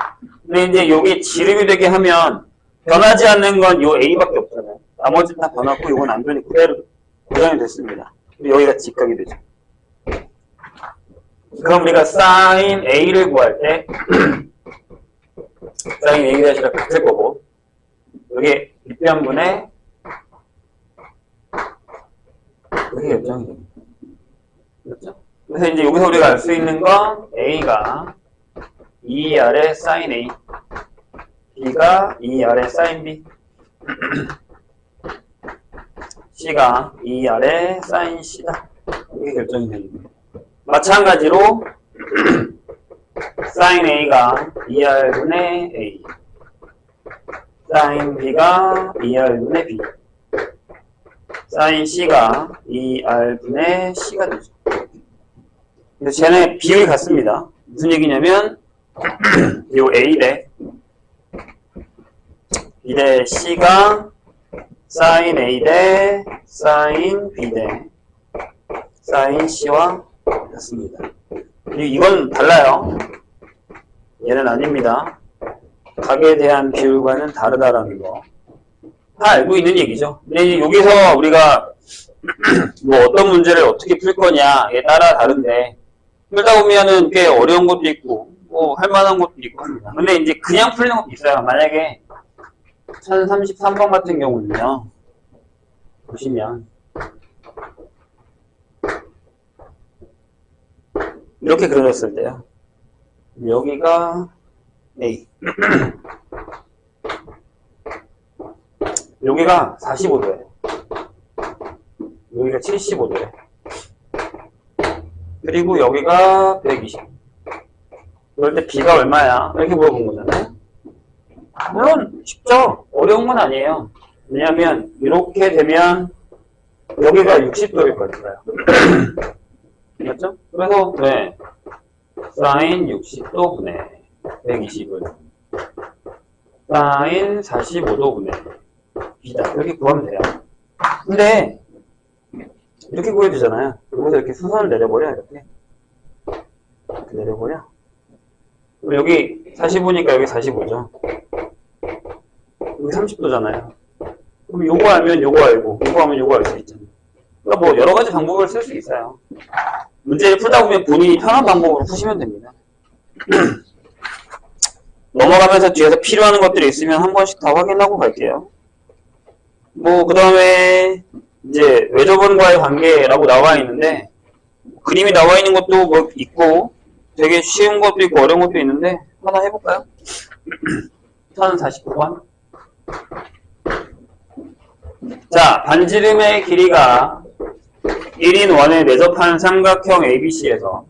근데 이제 여기 지름이 되게 하면 변하지 않는 건 요 A밖에 없잖아요. 나머지는 다 변하고 요건 안 변이 그대로 고정이 됐습니다. 여기가 직각이 되죠. 그럼 우리가 sin A를 구할 때 sin A-랑 같을 거고 여기 밑변분에 이렇게 결정이 됩니다. 그렇죠? 그래서 이제 여기서 우리가 알 수 있는 건 A가 2R의 sin A, B가 2R의 sin B, C가 2R의 sin C다. 이게 결정이 됩니다. 마찬가지로 sin A가 2R분의 A, sin B가 2R분의 B, sin C가 2R분의 C가 되죠. 그래서 쟤네 비율이 같습니다. 무슨 얘기냐면 요 A 대 B 대 C가 sin A 대 sin B 대 sin C와 같습니다. 이건 달라요. 얘는 아닙니다. 각에 대한 비율과는 다르다라는 거. 다 알고 있는 얘기죠. 근데 여기서 우리가 뭐 어떤 문제를 어떻게 풀 거냐에 따라 다른데 풀다 보면은 꽤 어려운 것도 있고 뭐 할 만한 것도 있고 합니다. 근데 이제 그냥 풀리는 것도 있어요. 만약에 1033번 같은 경우는요. 보시면 이렇게 그려졌을 때요. 여기가 A 여기가 45도예요. 여기가 75도예요. 그리고 여기가 120. 그럴 때 B가 얼마야? 이렇게 물어본 거잖아요. 물론 쉽죠. 어려운 건 아니에요. 왜냐하면 이렇게 되면 여기가 60도일 거예요. 맞죠? 그래서 네. sin 60도 분의 120은 sin 45도 분의 B다. 이렇게 구하면 돼요. 근데 이렇게 구해야 되잖아요. 여기서 이렇게 수선을 내려버려. 이렇게 내려버려. 그럼 여기 45니까 여기 45죠. 여기 30도잖아요. 그럼 요거 알면 요거 알고 요거 하면 요거 알 수 있잖아요. 그러니까 뭐 여러 가지 방법을 쓸 수 있어요. 문제를 풀다 보면 본인이 편한 방법으로 푸시면 됩니다. 넘어가면서 뒤에서 필요한 것들이 있으면 한 번씩 다 확인하고 갈게요. 뭐 그 다음에 이제 외접원과의 관계라고 나와 있는데 그림이 나와 있는 것도 뭐 있고 되게 쉬운 것도 있고 어려운 것도 있는데 하나 해볼까요? 1049번. 자, 반지름의 길이가 1인 원에 내접한 삼각형 ABC에서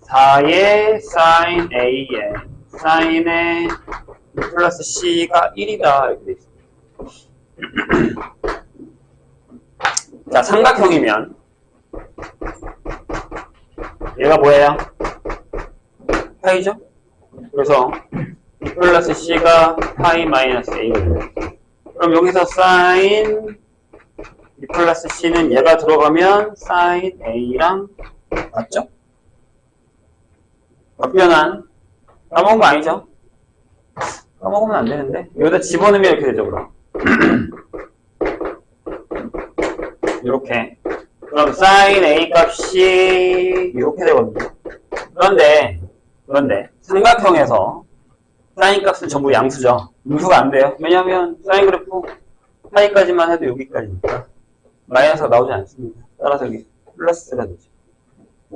4의 sin A에 sin의 플러스 C가 1이다 이렇게 돼 있습니다. 자, 삼각형이면 얘가 뭐예요? 파이죠? 그래서 B 플러스 C가 파이 마이너스 A거든요. 그럼 여기서 sin B 플러스 C는 얘가 들어가면 sin A랑 맞죠? 역변환. 까먹은 거 아니죠? 까먹으면 안 되는데. 여기다 집어넣으면 이렇게 되죠, 그럼. 이렇게. 그럼 sin A 값이 이렇게 되거든요. 그런데 삼각형에서 sin 값은 전부 양수죠. 음수가 안 돼요. 왜냐하면 sin 그래프 파이까지만 해도 여기까지니까 마이너스가 나오지 않습니다. 따라서 여기 플러스가 되죠.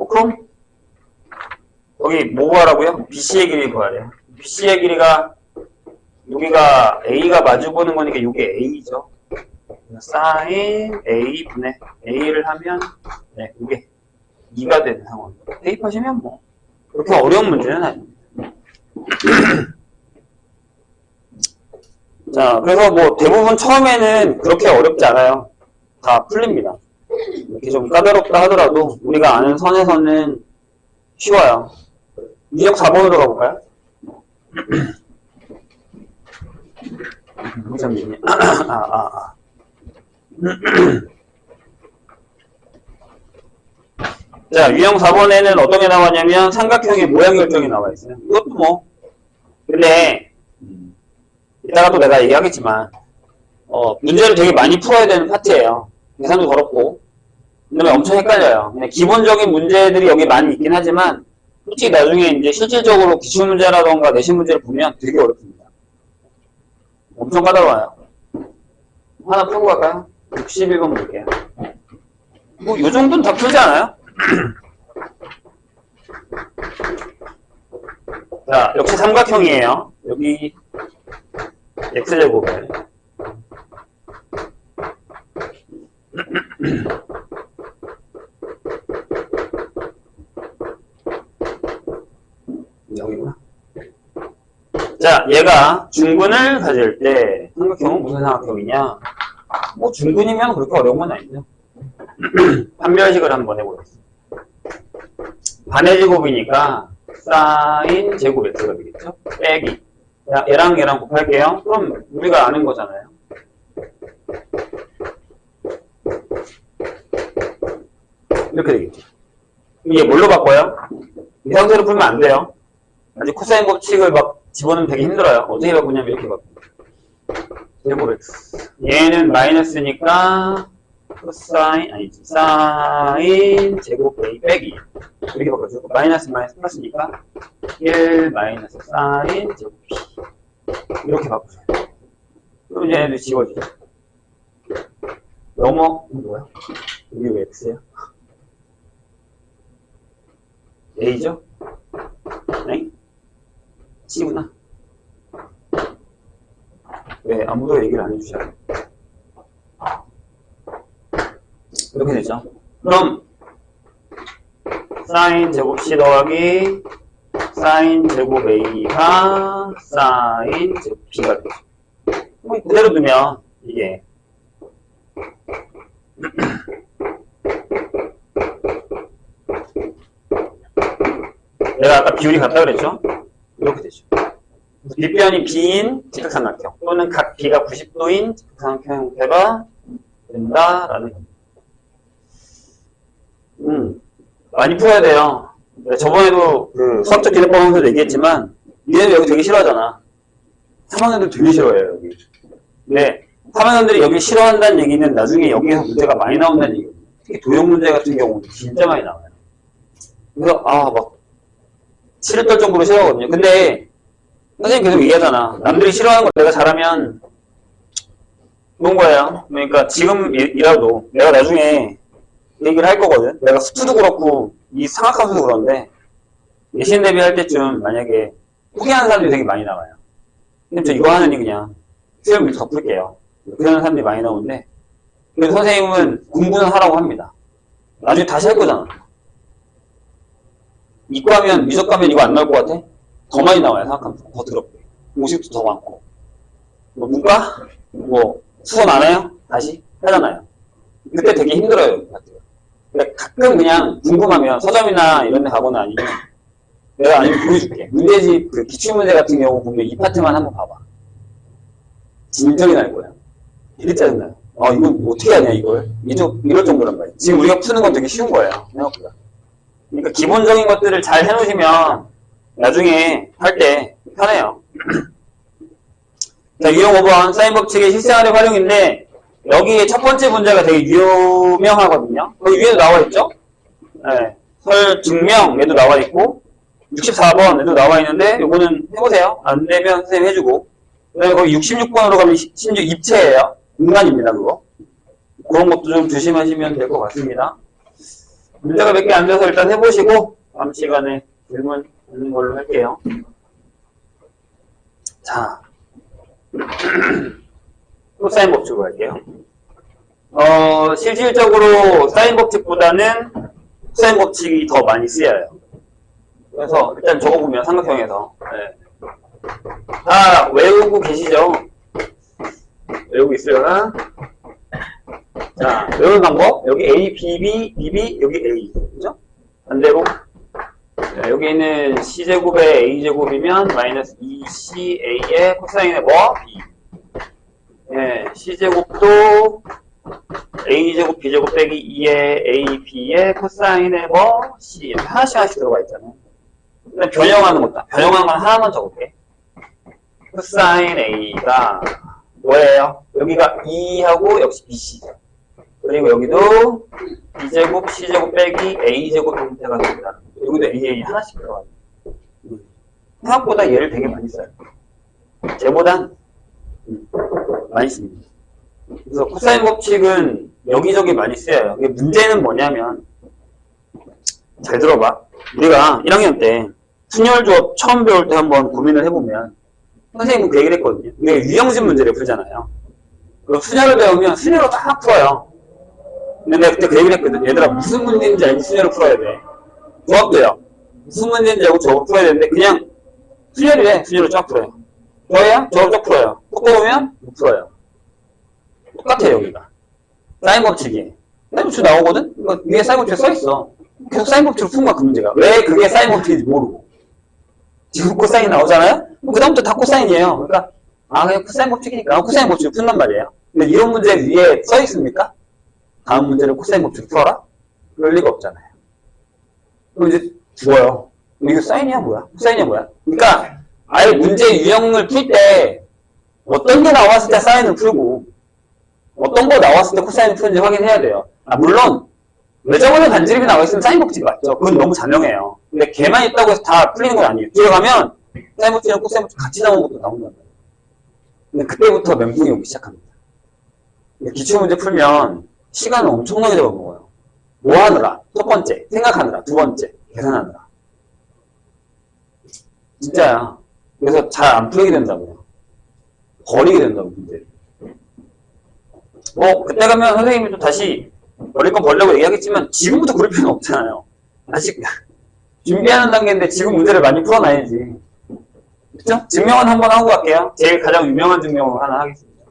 그럼 여기 뭐 구하라고요? BC의 길이 구하래요. BC의 길이가 여기가 A가 마주보는 거니까 이게 A죠. sin A 분의 A를 하면 네, 이게 2가 되는 상황입니다. 대입하시면 뭐 그렇게 어려운 문제는 아닙니다. 자, 그래서 뭐 대부분 처음에는 그렇게 어렵지 않아요. 다 풀립니다. 이렇게 좀 까다롭다 하더라도 우리가 아는 선에서는 쉬워요. 유형 4번으로 가볼까요? 잠시만요. 자, 유형 4번에는 어떤 게 나왔냐면 삼각형의 모양 결정이 나와 있어요. 이것도 뭐 근데 이따가 또 내가 얘기하겠지만 문제를 되게 많이 풀어야 되는 파트예요. 계산도 그렇고 그다음에 엄청 헷갈려요. 그냥 기본적인 문제들이 여기 많이 있긴 하지만 솔직히 나중에 이제 실질적으로 기출문제라던가 내신 문제를 보면 되게 어렵습니다. 엄청 까다로워요. 하나 풀고 갈까요? 61번 볼게요. 뭐 요 정도는 다 풀지 않아요? 자, 역시 삼각형이에요. 여기 x제곱을 여기구나. 자, 얘가 중근을 가질 때 삼각형은 무슨 삼각형이냐? 뭐 중근이면 그렇게 어려운 건 아니죠. 판별식을 한번 해보겠습니다. 반의 제곱이니까 sin 제곱 x가 되겠죠? 빼기. 자, 얘랑 곱할게요. 그럼 우리가 아는 거잖아요. 이렇게 되겠죠. 이게 뭘로 바꿔요? 이 상태로 풀면 안 돼요. 아직 코사인 법칙을 막 집어넣으면 되게 힘들어요. 어떻게 바꾸냐면 이렇게 바꿔요. 제곱 x. 얘는 마이너스니까 코사인, 아니지, 사인 제곱 a 빼기. 이렇게 바꿔주고, 마이너스 플러스니까 1 마이너스 사인 제곱 b. 이렇게 바꾸죠. 그럼 이제 얘네들 지워지죠. 뭐야? 이게 왜 x야? a죠? 네? c구나. 왜 아무도 얘기를 안 해주셔요? 이렇게 되죠. 그럼 sin 제곱 c 더하기 sin 제곱 a가 sin 제곱 b가 되죠. 그럼 그대로 두면 이게 내가 아까 비율이 같다 그랬죠? 이렇게 되죠. 빗변이 b인 직각삼각형 또는 각 b가 90도인 직각삼각형 형태가 된다라는 겁니다. 많이 풀어야 돼요. 저번에도 그 수학적 기대법에서도 얘기했지만 얘네들 여기 되게 싫어하잖아. 3학년들 되게 싫어해요 여기. 근데 3학년들이 여기 싫어한다는 얘기는 나중에 여기에서 문제가 많이 나온다는 얘기예요. 특히 도형 문제 같은 경우는 진짜 많이 나와요. 그래서 막 치를 떨 정도로 싫어하거든요. 근데 선생님 계속 얘기하잖아. 남들이 싫어하는 거 내가 잘하면 좋은 거예요. 그러니까 지금이라도 내가 나중에 얘기를 할 거거든. 내가 수투도 그렇고 이 삼각함수도 그런데 내신 대비할 때쯤 만약에 포기하는 사람들이 되게 많이 나와요. 근데 저 이거 하느니 그냥 수염 밑에 덮을게요. 그러는 사람들이 많이 나오는데 그래서 선생님은 공부는 하라고 합니다. 나중에 다시 할 거잖아. 이과면 미적가면 이거 안 나올 것 같아? 더 많이 나와요. 삼각함수 더 더럽게 50도 더 많고 뭐 문과? 뭐 수선 안 해요? 다시 하잖아요. 그때 되게 힘들어요. 근데 가끔 그냥 궁금하면 서점이나 이런 데 가거나 아니면 내가 아니면 보여줄게. 문제집 그 기출문제 같은 경우 보면 이 파트만 한번 봐봐. 진정이 날 거야. 이리 짜증나요. 이건 어떻게 하냐 이걸. 이럴 정도란 말이야. 지금 우리가 푸는 건 되게 쉬운 거예요. 생각보다. 그러니까 기본적인 것들을 잘 해놓으시면 나중에 할 때 편해요. 자, 유형 5번 사인 법칙의 실생활의 활용인데 여기 첫 번째 문제가 되게 유명하거든요. 거기 위에도 나와 있죠? 네. 설 증명에도 나와 있고 64번에도 나와 있는데 요거는 해보세요. 안 되면 선생님 해주고 그다음에 거기 66번으로 가면 심지어 입체예요. 인간입니다 그거. 그런 것도 좀 조심하시면 될 것 같습니다. 문제가 몇 개 안 돼서 일단 해보시고 다음 시간에 질문 있는 걸로 할게요. 자, 또 사인 법칙으로 할게요. 실질적으로 사인 법칙보다는 코사인 법칙이 더 많이 쓰여요. 그래서 일단 적어보면 삼각형에서 네. 다 외우고 계시죠? 외우고 있으려나? 자, 외우는 방법 여기 A, B, B, 여기 A 그죠? 반대로 네, 여기는 C제곱의 A제곱이면 마이너스 2CA의 코사인의 뭐? B 네, C제곱도 A제곱, B제곱 빼기 2의 A, B의 코사인의 뭐? C 이렇게 하나씩 들어가 있잖아요. 일단 변형하는 것도 변형하는 건 하나만 적을게. 코사인 A가 뭐예요? 여기가 2하고 역시 BC죠. 그리고 여기도 B제곱, C제곱 빼기 A제곱 형태가 됩니다. 여기도 AA 하나씩 들어가요. 생각보다 얘를 되게 많이 써요. 쟤보단 많이 씁니다. 그래서 코사인 법칙은 여기저기 많이 쓰여요. 이게 문제는 뭐냐면 잘 들어봐. 우리가 1학년 때 순열조업 처음 배울 때 한번 고민을 해보면 선생님은 그 얘기를 했거든요. 우리가 유형집 문제를 풀잖아요. 그럼 순열을 배우면 순열로 딱 풀어요. 근데 내가 그때 그 얘기를 했거든. 얘들아 무슨 문제인지 알고 순열을 풀어야 돼. 조합도요. 무슨 문제인지 알고 조합을 풀어야 되는데 그냥 순열이래. 순열을 쫙 풀어요. 저예요? 조합을 쫙 풀어요. 꼭 보면 못 풀어요. 똑같아요 여기가. 사인 법칙이. 사인 법칙 나오거든? 위에 사인 법칙이 써있어. 계속 사인 법칙으로 푼 거야 그 문제가. 왜 그게 사인 법칙인지 모르고. 지금 코사인이 나오잖아요? 그 다음부터 다 코사인이에요. 그러니까 그냥 코사인 법칙이니까 코사인 법칙을 푼단 말이에요. 근데 이런 문제 위에 써있습니까? 다음 문제를 코사인 법칙을 풀어라? 그럴 리가 없잖아요. 그럼 이제 죽어요. 이거 사인이야 뭐야? 코사인이야 뭐야? 그러니까 아예 문제 유형을 풀 때 어떤 게 나왔을 때 사인을 풀고 어떤 거 나왔을 때 코사인을 푸는지 확인해야 돼요. 물론 외접원의 반지름이 나와 있으면 사인 법칙이 맞죠. 그건 너무 자명해요. 근데 걔만 있다고 해서 다 풀리는 건 아니에요. 들어가면 사인 법칙이랑 코사인 법칙 같이 나오는 것도 나온단 말이에요. 근데 그때부터 멘붕이 오기 시작합니다. 기출문제 풀면 시간을 엄청나게 잡아먹어요. 뭐 하느라? 첫 번째, 생각하느라. 두 번째, 계산하느라. 진짜야. 그래서 잘 안 풀리게 된다고요. 버리게 된다고, 문제를. 그때 가면 선생님이 또 다시 버릴 건 버리려고 얘기하겠지만 지금부터 그럴 필요는 없잖아요. 아직 준비하는 단계인데 지금 문제를 많이 풀어놔야지. 그쵸? 증명은 한번 하고 갈게요. 제일 가장 유명한 증명을 하나 하겠습니다.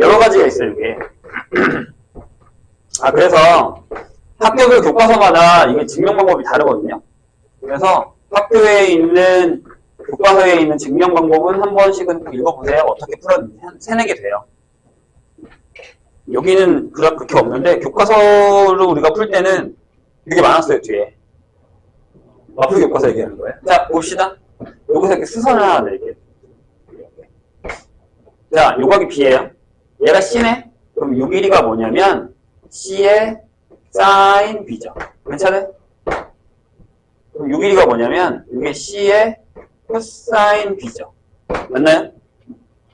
여러 가지가 있어요, 이게. 그래서 학교별 교과서마다 이게 증명 방법이 다르거든요. 그래서 학교에 있는 교과서에 있는 증명 방법은 한 번씩은 읽어보세요. 어떻게 풀었는지 한 3-4개 돼요. 여기는 그렇게 없는데 교과서를 우리가 풀 때는 되게 많았어요. 뒤에 마플 교과서 얘기하는 거예요. 자 봅시다. 여기서 이렇게 수선을 하나 내릴게요. 자 요각이 B예요. 얘가 C네. 그럼 요 길이가 뭐냐면 C의 사인 B죠. 괜찮아요? 그럼 요 길이가 뭐냐면 이게 C의 코사인 B죠. 맞나요?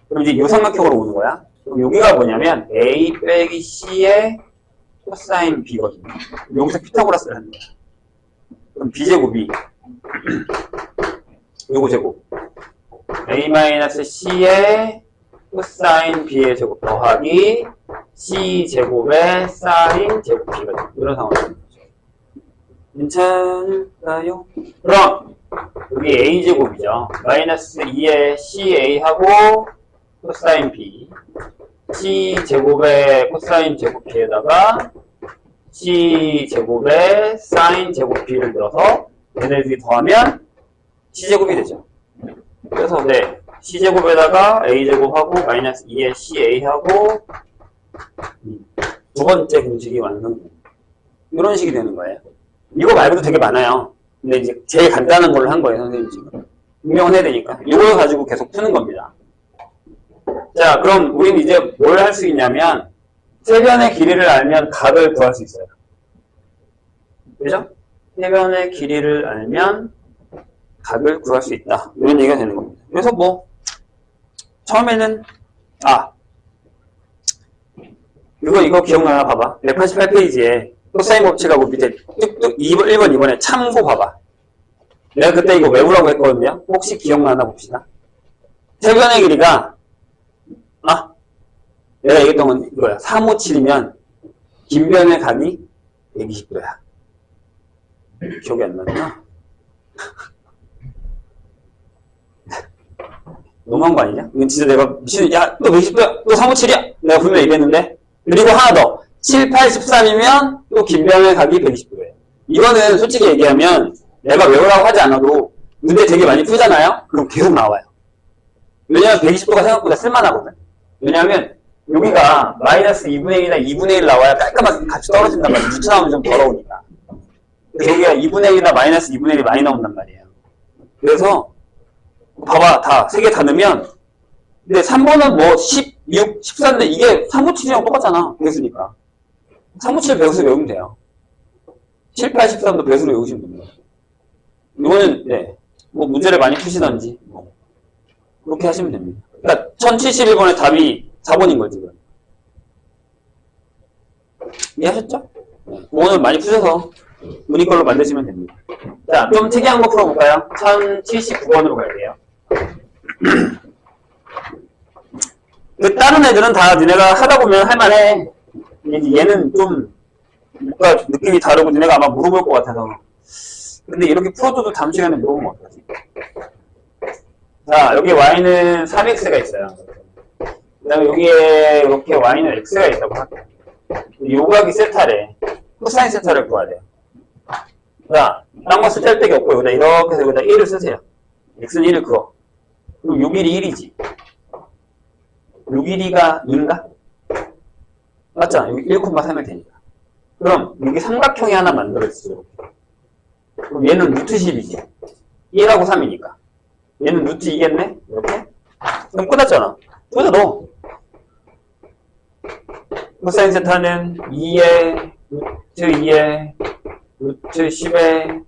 그럼 이제 요 삼각형으로 오는 거야. 그럼 여기가 뭐냐면 A 빼기 C의 코사인 B거든요. 여기서 피타고라스를 하는 거야. 그럼 B제곱이 요거 제곱 A-C의 코사인 B의 제곱 더하기 C제곱의 사인 제곱 B거든요. 이런 상황입니다. 괜찮을까요? 그럼 여기 A제곱이죠. 마이너스 2의 CA하고 코사인 B C제곱의 코사인 제곱 B에다가 C제곱의 사인 제곱 B를 넣어서 얘네들이 더하면 C제곱이 되죠. 그래서 네 C제곱에다가 A제곱하고 마이너스 2의 CA하고 두 번째 공식이 완성됩니다. 이런 식이 되는 거예요. 이거 말고도 되게 많아요. 근데 이제 제일 간단한 걸로 한 거예요, 선생님 지금. 증명은 해야 되니까. 이걸 가지고 계속 푸는 겁니다. 자, 그럼 우리는 이제 뭘 할 수 있냐면, 세변의 길이를 알면 각을 구할 수 있어요. 그죠? 세변의 길이를 알면 각을 구할 수 있다. 이런 얘기가 되는 겁니다. 그래서 뭐, 처음에는, 이거 기억나나 봐봐. 188페이지에 코사인 법칙하고 밑에 뚝뚝 1번, 2번에 참고 봐봐. 내가 그때 이거 외우라고 했거든요. 혹시 기억나나 봅시다. 세변의 길이가, 내가 얘기했던 건 이거야. 357이면 긴 변의 각이 120도야. 기억이 안 나구나. 너무한 거 아니냐? 이건 진짜 내가 미친, 야, 또 120도야. 또 357이야. 내가 분명히 얘기했는데. 그리고 하나 더. 7, 8, 13이면 또 긴 변의 각이 120도예요. 이거는 솔직히 얘기하면 내가 외우라고 하지 않아도 문제 되게 많이 풀잖아요? 그럼 계속 나와요. 왜냐면 120도가 생각보다 쓸만하거든. 왜냐면 여기가 마이너스 2분의 1이나 2분의 1 나와야 깔끔하게 같이 떨어진단 말이에요. 붙여 나오면 좀 더러우니까. 그래서 여기가 2분의 1이나 마이너스 2분의 1이 많이 나온단 말이에요. 그래서 봐봐. 다 3개 다 넣으면 근데 3번은 뭐 16, 14인데 이게 357이랑 똑같잖아. 배수니까. 357 배수 외우면 돼요. 7, 8, 13도 배수로 외우시면 됩니다. 이거는 네, 뭐 문제를 많이 푸시던지 뭐 그렇게 하시면 됩니다. 그러니까 1071번의 답이 4번인 거지. 이해하셨죠? 네. 오늘 많이 푸셔서 문의 걸로 만드시면 됩니다. 자, 좀 특이한 거 풀어볼까요? 1079번으로 갈게요. 그 다른 애들은 다 니네가 하다 보면 할만해. 얘는 좀 뭔가 느낌이 다르고 니네가 아마 물어볼 것 같아서. 근데 이렇게 풀어줘도 다음 시간에 물어보면 어떡하지? 자, 여기 y는 3x가 있어요. 그 다음에 여기에 이렇게 y는 x가 있다고 할게요. 요각이 세타래. 코사인 세타를 구해야 돼요. 자, 딴 거 쓸 데가 없고 여기다 이렇게 해서 여기다 1을 쓰세요. x는 1을 그어. 그럼 요 길이 1이지. 요 길이가 2인가? 맞잖아. 여기 1,3을 되니까. 그럼 여기 삼각형이 하나 만들어지죠. 그럼 얘는 루트 10이지. 1하고 3이니까. 얘는 루트 2겠네? 이렇게? 그럼 끝났잖아. 여기다 넣어. 코사인 세타는 2에 루트 2에 루트 10에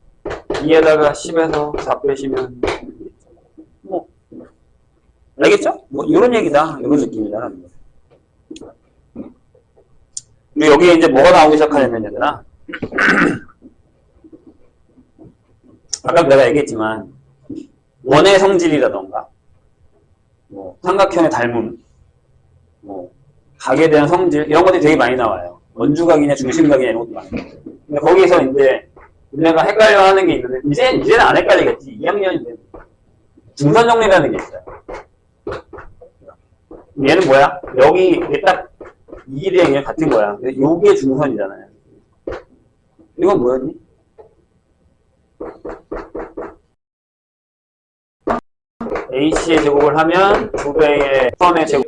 2에다가 10에서 4 빼시면 뭐 알겠죠? 뭐 이런 얘기다. 이런 느낌이다. 그리고 여기에 이제 뭐가 나오기 시작하냐면 얘들아 아까 내가 얘기했지만 원의 성질이라던가 뭐 삼각형의 닮음 뭐 각에 대한 성질 이런 것들이 되게 많이 나와요. 원주각이냐 중심각이냐 이런 것도 많아요. 근데 거기서 이제 우리가 헷갈려 하는 게 있는데 이제는 안 헷갈리겠지. 2학년인데 중선 정리라는 게 있어요. 얘는 뭐야? 여기 딱 이 길이랑 그냥 같은 거야. 요게 중선이잖아요. 이건 뭐였니? AC의 제곱을 하면 2배의 선의 제곱.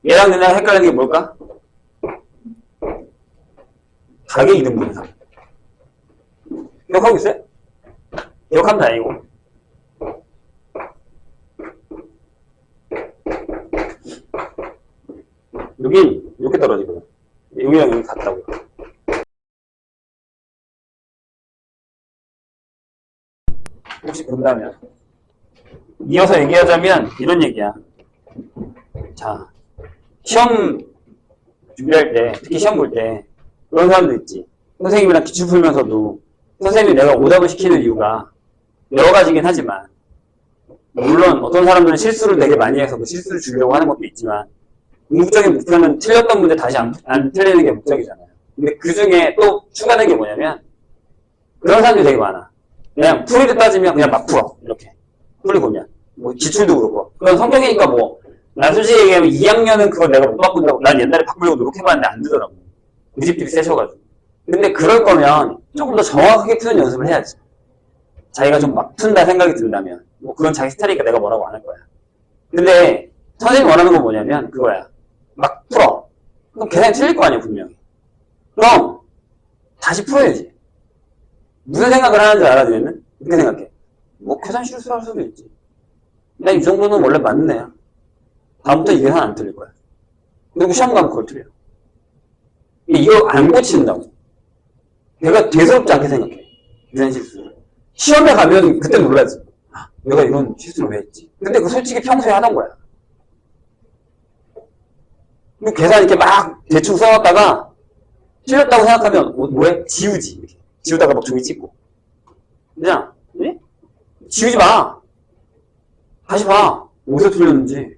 얘랑 그냥 헷갈리는 게 뭘까? 각의 이등분상. 기억하고 있어요? 기억하면 다행이고. 여기 이렇게 떨어지거든. 여기랑 여기 같다고요. 혹시 본다면 이어서 얘기하자면 이런 얘기야. 자, 시험 준비할 때, 특히 시험 볼 때 그런 사람도 있지. 선생님이랑 기출 풀면서도 선생님이 내가 오답을 시키는 이유가 여러 가지긴 하지만 물론 어떤 사람들은 실수를 되게 많이 해서 그 실수를 주려고 하는 것도 있지만 궁극적인 목표는 틀렸던 문제 다시 안 틀리는 게 목적이잖아요. 근데 그 중에 또 추가된 게 뭐냐면 그런 사람들이 되게 많아. 그냥 풀이를 따지면 그냥 막 풀어. 이렇게. 풀이 보면. 뭐 기출도 그렇고. 그건 성격이니까 뭐 난 솔직히 얘기하면 2학년은 그걸 내가 못 바꾼다고 난 옛날에 바꾸려고 노력해봤는데 안 되더라고. 그 집들이 세셔가지고. 근데 그럴 거면 조금 더 정확하게 푸는 연습을 해야지. 자기가 좀 막 푼다 생각이 든다면 뭐 그건 자기 스타일이니까 내가 뭐라고 안 할 거야. 근데 선생님이 원하는 건 뭐냐면 그거야. 막 풀어. 그럼 계산이 틀릴 거 아니야 분명히. 그럼 다시 풀어야지. 무슨 생각을 하는지 알아, 얘는? 이렇게 생각해. 뭐, 계산 실수할 수도 있지. 나 이 정도는 원래 맞는 애야. 다음부터 이 계산 안 틀릴 거야. 그리고 시험 가면 그걸 틀려. 이거 안 고친다고. 내가 대수롭지 않게 생각해. 계산 실수를. 시험에 가면 그때 놀라지. 아, 내가 이런 실수를 왜 했지? 근데 그 솔직히 평소에 하던 거야. 계산 이렇게 막 대충 써놨다가 틀렸다고 생각하면 뭐해? 지우지. 이렇게. 지우다가 막 종이 찍고. 그냥 네? 지우지 마. 다시 봐. 어디서 틀렸는지.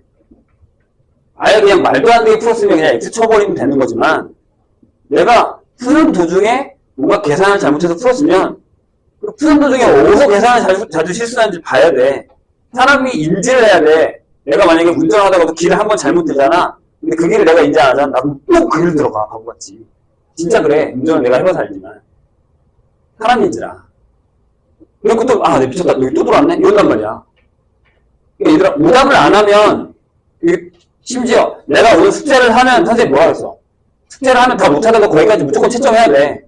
아예 그냥 말도 안 되게 풀었으면 그냥 X 쳐버리면 되는 거지만 내가 푸는 도중에 뭔가 계산을 잘못해서 풀었으면 그 푸는 도중에 어디서 계산을 자주 실수하는지 봐야 돼. 사람이 인지를 해야 돼. 내가 만약에 운전을 하다가도 길을 한번 잘못 들잖아. 근데 그 길을 내가 인지 안 하잖아. 나도 또 그 길 들어가. 바보같이. 진짜 그래. 운전을 내가 해봐서 알지만. 사람 인지라. 그리고 또, 아, 내 미쳤다. 여기 또 들어왔네? 이런단 말이야. 그러니까 얘들아, 오답을 안 하면, 심지어 내가 오늘 숙제를 하면 선생님이 뭐라 그랬어? 숙제를 하면 다 못하다가 거기까지 무조건 채점해야 돼.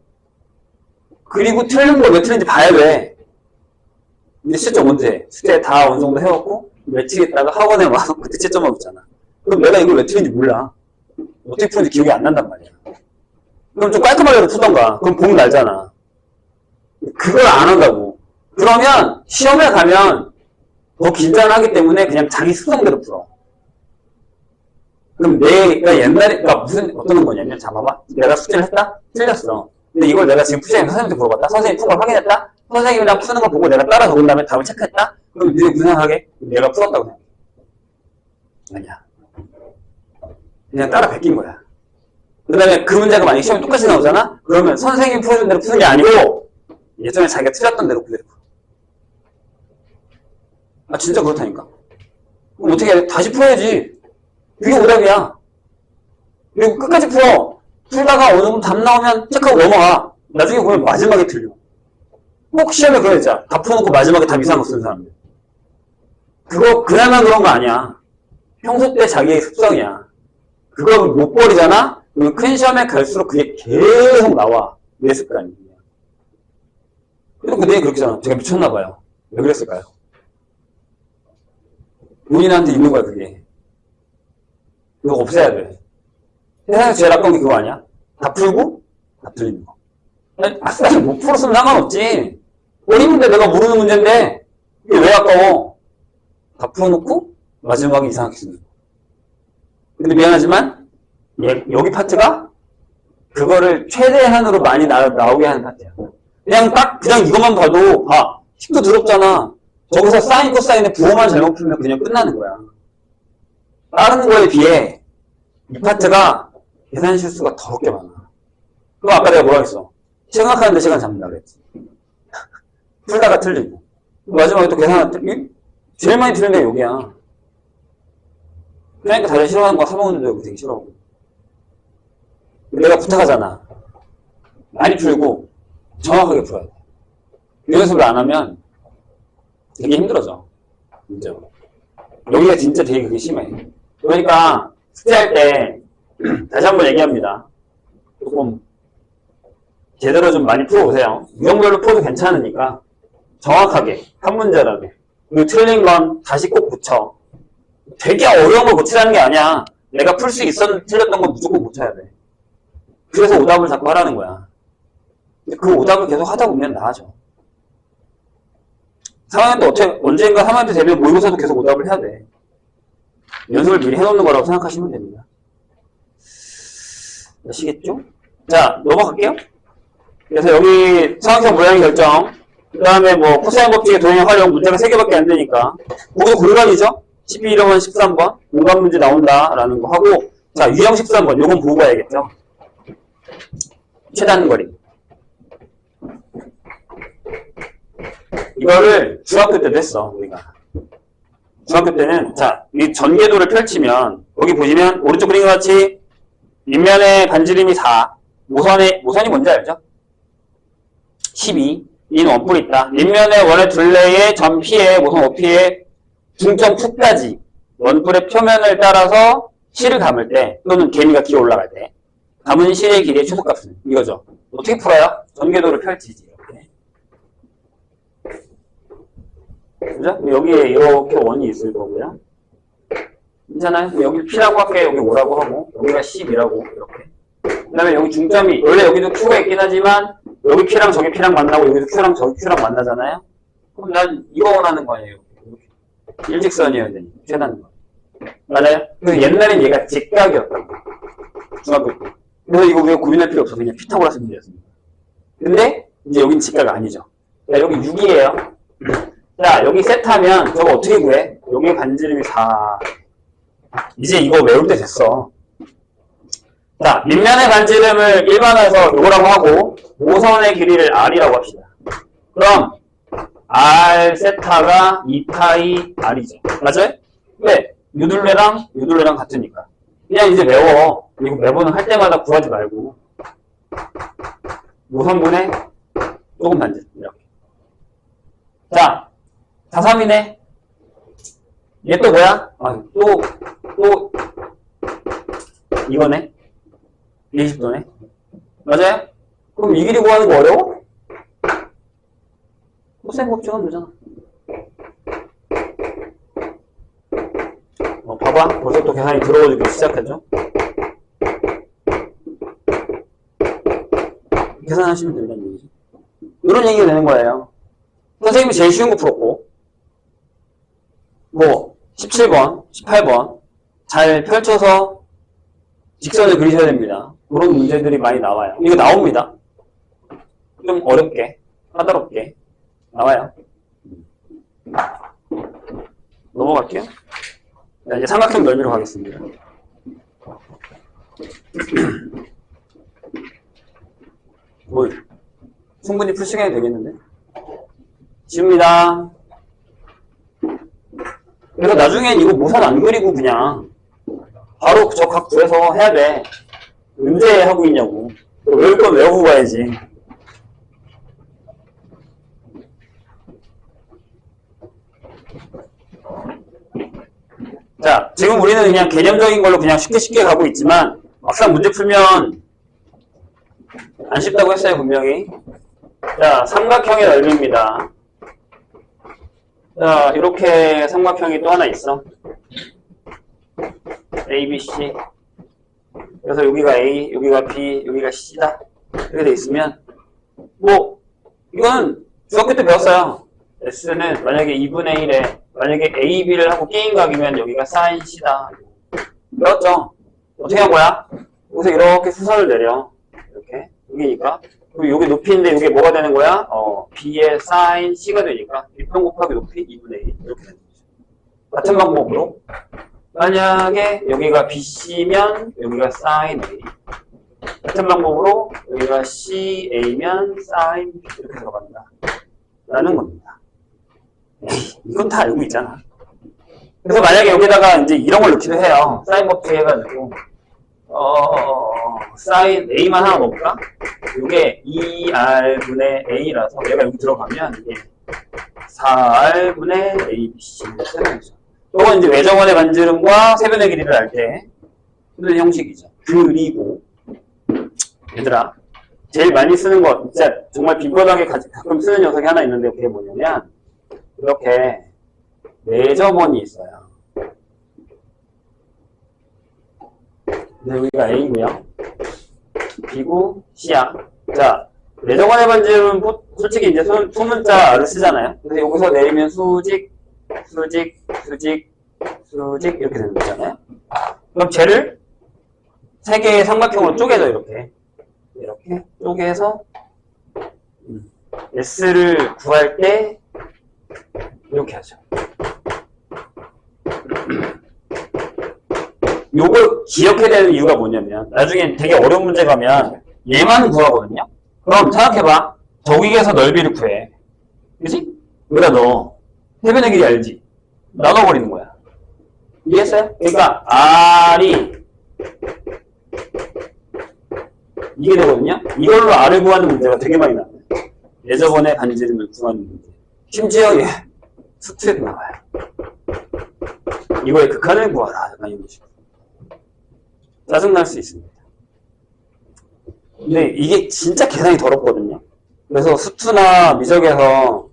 그리고 틀린 걸 왜 틀린지 봐야 돼. 근데 실제 언제? 숙제 다 어느 정도 해왔고, 며칠 있다가 학원에 와서 그때 채점하고 있잖아. 그럼 내가 이걸 왜 틀린지 몰라. 어떻게 푸는지 기억이 안 난단 말이야. 그럼 좀 깔끔하게 푸던가. 그럼 복 날잖아. 그걸 안 한다고. 그러면 시험에 가면 더 긴장을 하기 때문에 그냥 자기 습성대로 풀어. 그럼 내가 옛날에, 그러니까 어떤 거냐면, 자, 봐봐. 내가 숙제를 했다? 틀렸어. 근데 이걸 내가 지금 푸시장에 선생님한테 물어봤다? 선생님이 푼 걸 확인했다? 선생님이랑 푸는 거 보고 내가 따라 적은 다음에 답을 체크했다? 그럼 니네 무슨 생각하게? 내가 풀었다고 생각해. 아니야. 그냥 따라 베낀 거야. 그 다음에 그 문제가 만약에 시험에 똑같이 나오잖아? 그러면 선생님이 풀어준 대로 푸는 게 아니고, 예전에 자기가 틀렸던 대로 그대로 풀어. 아, 진짜 그렇다니까? 그럼 어떻게 해야 돼? 다시 풀어야지. 이게 오답이야. 그리고 끝까지 풀어. 풀다가 어느 정도 답 나오면 체크하고 넘어가. 나중에 보면 마지막에 틀려. 꼭 시험에 그런 거 있잖아. 다 풀어놓고 마지막에 답 이상한 거 쓰는 사람들. 그거 그날만 그런 거 아니야. 평소 때 자기의 습성이야. 그거 못 버리잖아? 그러면 큰 시험에 갈수록 그게 계속 나와. 내 습관이. 그래도 그때 그렇게 잖아. 제가 미쳤나봐요. 왜 그랬을까요? 본인한테 있는 거야, 그게. 그거 없애야 돼. 세상에서 제일 아까운 게 그거 아니야? 다 풀고, 다 틀리는 거. 아싸, 못 풀었으면 상관없지. 어린 문제 내가 모르는 문제인데, 이게 왜 아까워? 다 풀어놓고, 마지막에 이상하게 쓰는 거. 근데 미안하지만, 여기 파트가, 그거를 최대한으로 많이 나오게 하는 파트야. 그냥 이것만 봐도, 식도 더럽잖아. 저기서 사인, 코사인의 부호만 잘못 풀면 그냥 끝나는 거야. 다른 거에 비해 이 파트가 계산 실수가 더럽게 많아. 그럼 아까 내가 뭐라 했어? 생각하는데 시간 잡는다 그랬지. 풀다가 틀리고. 마지막에 또 계산을 틀리고. 제일 많이 틀린 게 여기야. 그러니까 다들 싫어하는 거 사먹는데 되게 싫어하고. 내가 부탁하잖아. 많이 풀고 정확하게 풀어야 돼. 이 연습을 안 하면 되게 힘들어져. 진짜. 여기가 진짜 되게 그게 심해. 그러니까 숙제할 때 다시 한번 얘기합니다. 조금 제대로 좀 많이 풀어보세요. 유형별로 풀어도 괜찮으니까 정확하게 한 문제라도. 그리고 틀린 건 다시 꼭 고쳐. 되게 어려운 걸 고치라는 게 아니야. 내가 풀 수 틀렸던 건 무조건 고쳐야 돼. 그래서 오답을 자꾸 하라는 거야. 근데 그 오답을 계속 하다 보면 나아져. 3학년 때 언젠가 3학년 때 되면 모의고사도 계속 오답을 해야 돼. 연습을 미리 해놓는 거라고 생각하시면 됩니다. 아시겠죠? 자, 넘어갈게요. 그래서 여기 상황형 모양의 결정, 그 다음에 뭐 코사인 법칙의 도형의 활용 문제가 3개밖에 안 되니까 거기서 고르간이죠? 12번, 13번 공간 문제 나온다라는 거 하고, 자, 유형 13번 요건 보고 가야겠죠? 최단거리. 이거를 중학교 때도 했어, 우리가. 중학교 때는, 자, 이 전개도를 펼치면, 여기 보시면, 오른쪽 그림과 같이, 윗면에 반지름이 4, 모선이 뭔지 알죠? 12, 이는 원뿔이 있다. 윗면에 원의 둘레의 점 P에, 모선 OP에 중점 Q까지, 원뿔의 표면을 따라서 실을 감을 때, 또는 개미가 기어 올라갈 때, 감은 실의 길이의 최소값은 이거죠. 어떻게 풀어요? 전개도를 펼치지, 이렇게. 그죠? 여기에 이렇게 원이 있을 거고요. 괜찮아요? 여기 P라고 할게요. 여기 5라고 하고, 여기가 10이라고, 이렇게. 그 다음에 여기 중점이, 원래 여기도 Q가 있긴 하지만, 여기 P랑 저기 P랑 만나고, 여기도 Q랑 저기 Q랑 만나잖아요? 그럼 난 이거 원하는 거예요. 이렇게. 일직선이어야 되니까. 최단 거. 맞아요? 그래서 옛날엔 얘가 직각이었다고. 중학교 때. 그래서 이거 왜 고민할 필요 없어. 그냥 피타고라스 문제였습니다. 근데, 이제 여긴 직각 아니죠. 자, 여기 6이에요. 자, 여기 세트하면 저거 어떻게 구해? 여기 반지름이 4. 이제 이거 외울 때 됐어. 자, 밑면의 반지름을 일반화해서 요거라고 하고 5선의 길이를 R이라고 합시다. 그럼 R 세타가 2파이 R이죠. 맞아요? 왜? 유둘레랑 같으니까. 그냥 이제 외워. 이거 매번 할 때마다 구하지 말고 5선분의 조금 반지름 이렇게. 자, 4,3이네. 얘 또 뭐야? 아, 또 이거네. 20도네. 맞아요? 그럼 이 길이 구하는 거 어려워? 코사인 법칙은 되잖아. 봐봐. 벌써 또 계산이 들어오기 시작했죠? 계산하시면 된다는 얘기죠. 이런 얘기가 되는 거예요. 선생님이 제일 쉬운 거 풀었고, 뭐 17번, 18번 잘 펼쳐서 직선을 그리셔야 됩니다. 그런 문제들이 많이 나와요. 이거 나옵니다. 좀 어렵게, 까다롭게 나와요. 넘어갈게요. 자, 이제 삼각형 넓이로 가겠습니다. 뭐 충분히 풀 시간이 되겠는데? 지웁니다. 그래서 나중엔 이거 모산 안 그리고 그냥 바로 저 각 구해서 해야 돼. 언제 하고 있냐고. 외울 건 외우고 가야지. 자, 지금 우리는 그냥 개념적인 걸로 그냥 쉽게 가고 있지만 막상 문제 풀면 안 쉽다고 했어요, 분명히. 자, 삼각형의 넓이입니다. 자, 이렇게 삼각형이 또 하나 있어. A, B, C. 그래서 여기가 A, 여기가 B, 여기가 C다. 이렇게 돼 있으면, 뭐, 이건 중학교 때 배웠어요. S는 만약에 2분의 1에, 만약에 A, B를 하고 게임각이면 여기가 sin C다. 배웠죠? 어떻게 한 거야? 여기서 이렇게 수선을 내려. 이렇게. 여기니까. 그리고 여기 높이인데 이게 뭐가 되는 거야? B의 sin C가 되니까 1평 곱하기 높이 2분의 1 이렇게 되는 거죠. 같은 방법으로 만약에 여기가 BC면 여기가 sin A 같은 방법으로 여기가 CA면 sin B 이렇게 들어간다 라는 겁니다. 이건 다 알고 있잖아. 그래서 만약에 여기다가 이제 이런 걸 넣기도 해요. sin 법칙 해가지고 sin A만 하나 넣을까? 이게 2R분의 A라서 얘가 여기 들어가면 이게 4R분의 ABC 이건 이제 외정원의 반지름과 세변의 길이를 알 때 쓰는 형식이죠. 그리고 얘들아 제일 많이 쓰는 거 진짜 정말 빈번하게 가끔 쓰는 녀석이 하나 있는데 그게 뭐냐면 이렇게 매점원이 있어요. 근데 여기가 A고요. B고 C야. 자, 내정원의 반지름은 솔직히 이제 소문자를 쓰잖아요. 그래서 여기서 내리면 수직 이렇게 되는 거잖아요. 그럼 쟤를 세 개의 삼각형으로 쪼개져 이렇게 쪼개서 S를 구할 때 이렇게 하죠. 요걸 기억해야 되는 이유가 뭐냐면 나중에 되게 어려운 문제 가면 얘만 구하거든요. 그럼 생각해봐. 저기에서 넓이를 구해. 그치? 여기다 넣어. 세변의 길이 알지? 나눠버리는 거야. 이해했어요? 그러니까 R이 이게 되거든요. 이걸로 R을 구하는 문제가 되게 많이 나와요. 예저번에 반지름을 구하는 문제. 심지어 수트에도 나와요. 이거의 극한을 구하라. 약간 이런 식으로. 짜증날 수 있습니다. 근데 이게 진짜 계산이 더럽거든요. 그래서 수투나 미적에서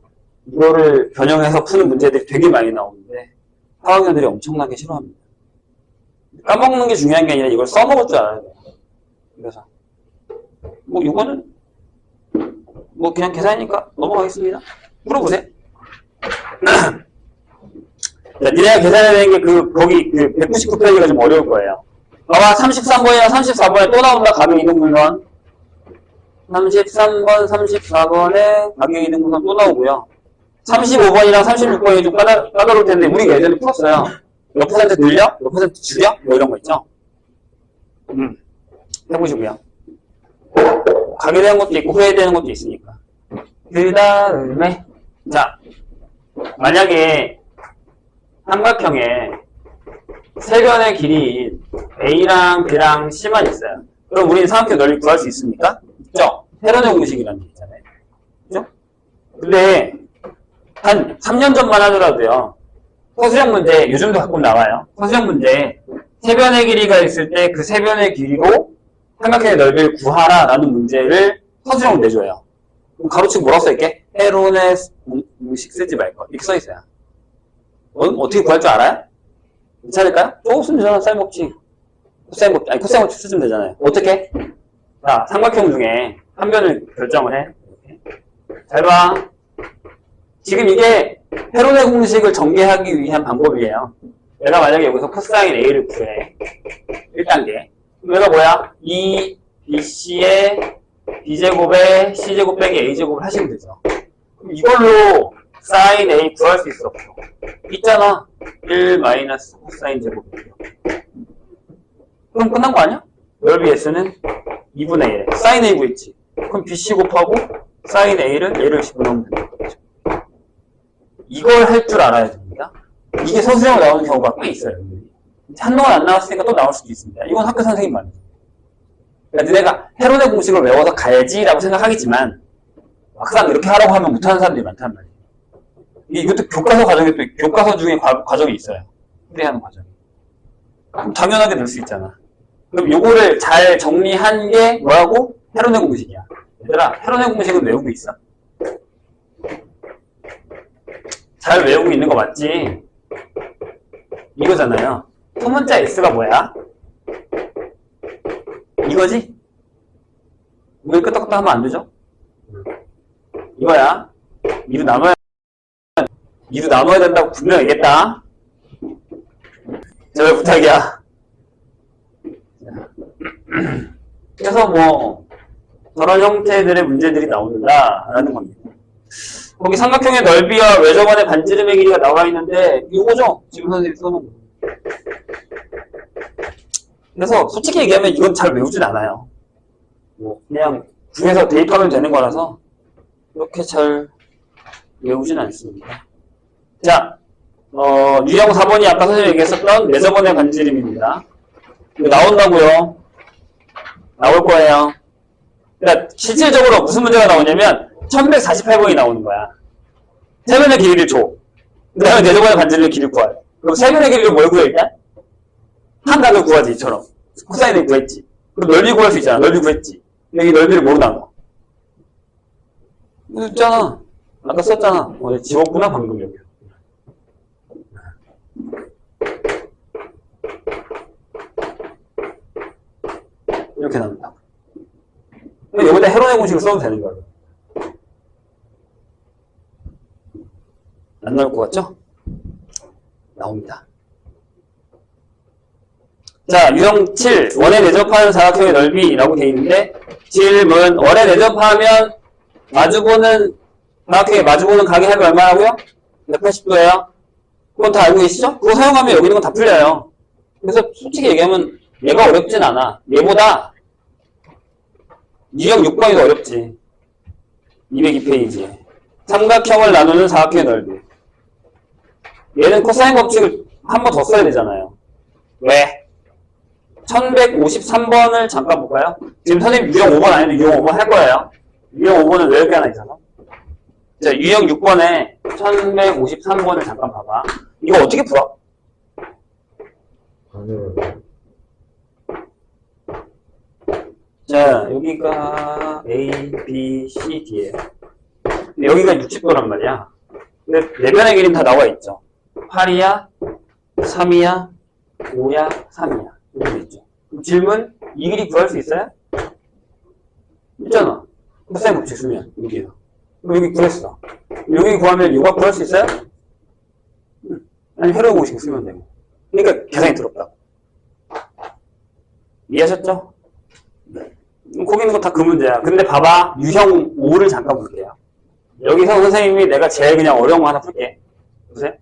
이거를 변형해서 푸는 문제들이 되게 많이 나오는데 화학년들이 엄청나게 싫어합니다. 까먹는 게 중요한 게 아니라 이걸 써먹을 줄 알아야 돼요. 그래서 뭐 이거는 뭐 그냥 계산이니까 넘어가겠습니다. 물어보세요. 자, 니네가 계산해야 되는 게 거기 199페이지가 좀 어려울 거예요. 봐봐, 33번이랑 34번에 또 나온다, 가격 이동 물건. 33번, 34번에 가격 이동 물건 또 나오고요. 35번이랑 36번이 좀 까다로울 텐데, 우리가 예전에 풀었어요. 몇 퍼센트 늘려? 몇 퍼센트 줄여? 뭐 이런 거 있죠? 해보시고요. 가게 되는 것도 있고, 후회되는 것도 있으니까. 그 다음에, 자, 만약에 삼각형에 세 변의 길이인 A랑 B랑 C만 있어요. 그럼 우리는 삼각형 넓이 구할 수 있습니까? 있죠? 헤런의 공식이라는 게 있잖아요. 그죠? 근데 한 3년 전만 하더라도요. 서술형 문제, 요즘도 가끔 나와요. 서술형 문제, 세 변의 길이가 있을 때 그 세 변의 길이로 삼각형의 넓이를 구하라 라는 문제를 서술형으로 내줘요. 그럼 가로치고 뭐라고 써있게? 헤론의 공식 쓰지 말거. 이렇게 써있어요. 어떻게 구할 줄 알아요? 괜찮을까요? 조금 쓰면 되잖아. 쌀 먹지. 코사인 먹지. 아니, 코사인 먹지 쓰면 되잖아요. 어떻게? 자, 삼각형 중에 한 변을 결정을 해. 이렇게. 잘 봐. 지금 이게 헤론의 공식을 전개하기 위한 방법이에요. 내가 만약에 여기서 코사인 A를 구해. 1단계. 그럼 얘가 뭐야? 2BC의 B제곱에 C제곱 빼기 A제곱을 하시면 되죠. 그럼 이걸로 사인 A 구할 수 있어. 있잖아. 1 마이너스 코사인 제곱이요. 그럼 끝난 거 아니야? 넓이 S는 2분의 1. 사인 A 구했지. 그럼 BC 곱하고 사인 A를 얘를 집어넣으면 된다. 이걸 할 줄 알아야 됩니다. 이게 서술형으로 나오는 경우가 꽤 있어요. 한동안 안 나왔으니까 또 나올 수도 있습니다. 이건 학교 선생님 말이죠. 그러니까 너네가 헤론의 공식을 외워서 가야지라고 생각하겠지만 막상 이렇게 하라고 하면 못하는 사람들이 많단 말이에요. 이것도 교과서 과정에 또 교과서 중에 과정이 있어요. 풀이하는 과정이. 그럼 당연하게 될 수 있잖아. 그럼 요거를 잘 정리한 게 뭐라고? 헤론의 공식이야. 얘들아, 헤론의 공식은 외우고 있어. 잘 외우고 있는 거 맞지? 이거잖아요. 소문자 S가 뭐야? 이거지? 이걸 끄떡끄떡 하면 안 되죠? 이거야. 이루 나눠야 된다고 분명 얘기했다. 제발 부탁이야. 그래서 뭐 저런 형태들의 문제들이 나온다라는 겁니다. 거기 삼각형의 넓이와 외접원의 반지름의 길이가 나와 있는데 이거죠? 지금 선생님이 써놓은 거. 그래서 솔직히 얘기하면 이건 잘 외우진 않아요. 뭐 그냥 중에서 대입하면 되는 거라서 그렇게 잘 외우진 않습니다. 자, 유형 4번이 아까 선생님이 얘기했었던 외접원의 반지름입니다. 이거 나온다고요. 나올 거예요. 그러니까 실질적으로 무슨 문제가 나오냐면 1148번이 나오는 거야. 세변의 길이를 줘. 그 다음에 내접원의 반지름의 길이를 구하래. 그럼 세변의 길이를 뭘 구해 일단? 한 각을 구하지 이처럼. 코사인을 구했지. 그럼 넓이 구할 수 있잖아. 넓이 구했지. 근데 이 넓이를 뭐로 나눠? 이거 있잖아. 아까 썼잖아. 지웠구나 방금 여기. 이렇게 나온다. 여기다 헤론의 공식을 써도 되는 거예요. 안 나올 것 같죠? 나옵니다. 자, 유형 7. 원에 내접하는 사각형의 넓이라고 되어 있는데 질문. 원에 내접하면 사각형에 마주보는 각의 합이 얼마라고요? 180도예요. 그건 다 알고 계시죠? 그거 사용하면 여기 있는 건 다 풀려요. 그래서 솔직히 얘기하면 얘가 어렵진 않아. 얘보다 유형 6번이 더 어렵지. 202페이지. 삼각형을 나누는 사각형의 넓이. 얘는 코사인 법칙을 한 번 더 써야 되잖아요. 왜? 1153번을 잠깐 볼까요? 지금 선생님 유형 5번 아닌데 유형 5번 할 거예요. 유형 5번은 외울 게 하나 있잖아. 자, 유형 6번에 1153번을 잠깐 봐봐. 이거 어떻게 풀어? 자, 여기가 A, B, C, D예요. 근데 여기가 60도란 말이야. 근데 내변의 길이는 다 나와 있죠. 8이야, 3이야, 5야, 3이야. 이렇게 돼 있죠. 질문, 이 길이 구할 수 있어요? 있잖아. 코사인 법칙 쓰면 여기요. 여기 구했어. 여기 구하면 요가 구할 수 있어요? 아니 회로 공식 쓰면 되고. 그러니까 계산이 더럽다고. 이해하셨죠? 거기 있는 거 다 그 문제야. 근데 봐봐. 유형 5를 잠깐 볼게요. 여기서 선생님이 내가 제일 그냥 어려운 거 하나 풀게. 보세요.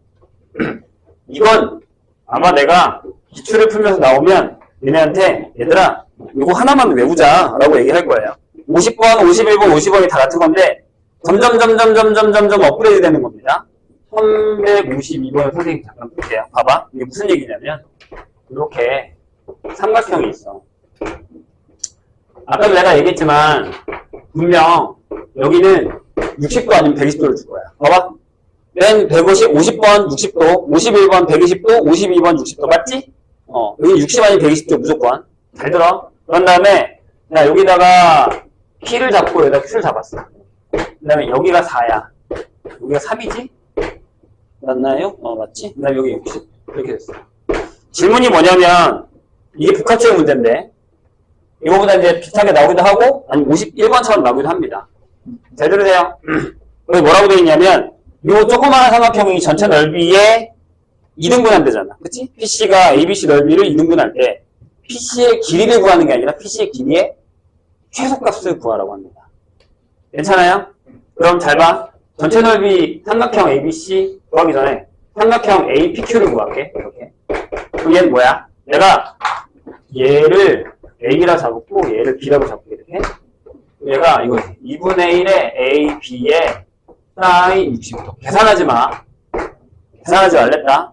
이건 아마 내가 기출을 풀면서 나오면 얘네한테 얘들아 이거 하나만 외우자 라고 얘기할 거예요. 50번, 51번, 50번이 다 같은 건데 점점 업그레이드 되는 겁니다. 352번을 선생님 잠깐 볼게요. 봐봐. 이게 무슨 얘기냐면 이렇게 삼각형이 있어. 아까도 내가 얘기했지만 분명 여기는 60도 아니면 120도를 줄 거야. 봐봐. 맨 150, 50번 60도, 51번 120도, 52번 60도 맞지? 여기 60 아니면 120도 무조건. 잘 들어. 그런 다음에 야 여기다가 키를 잡고 여기다 큐를 잡았어. 그 다음에 여기가 4야. 여기가 3이지? 맞나요? 맞지? 그 다음에 여기 60. 이렇게 됐어. 질문이 뭐냐면 이게 복합체의 문제인데 이거보다 이제 비슷하게 나오기도 하고 아니면 51번처럼 나오기도 합니다. 잘 들으세요. 여기 뭐라고 되어 있냐면 이 조그마한 삼각형이 전체 넓이에 2등분하면 되잖아. 그치? PC가 ABC 넓이를 2등분할 때 PC의 길이를 구하는 게 아니라 PC의 길이의 최소값을 구하라고 합니다. 괜찮아요? 그럼 잘 봐. 전체 넓이 삼각형 ABC 구하기 전에 삼각형 APQ를 구할게. 이렇게. 그럼 얘는 뭐야? 내가 얘를 A라 잡고 얘를 B라고 잡고 이렇게. 얘가 이거 2분의 1의 AB의 사인 60도. 계산하지 마. 계산하지 말랬다.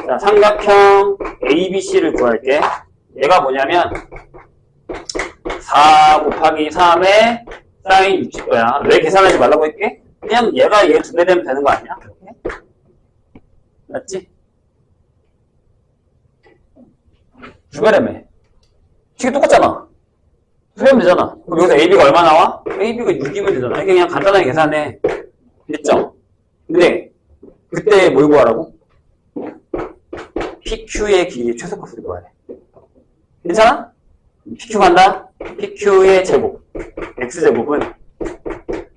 자, 삼각형 ABC를 구할게. 얘가 뭐냐면 4 곱하기 3의 사인 60도야. 왜 계산하지 말라고 했게? 그냥 얘가 얘 2배 되면 되는 거 아니야? 이렇게? 맞지? 2배라며. 식이 똑같잖아. 수렴 되잖아. 그럼 여기서 AB가 얼마 나와? AB가 6이면 되잖아. 이게 그냥 간단하게 계산해. 됐죠? 근데 그때 뭘 구하라고? PQ의 길이 최소값을 구해야 돼. 괜찮아? PQ 간다? PQ의 제곱. X제곱은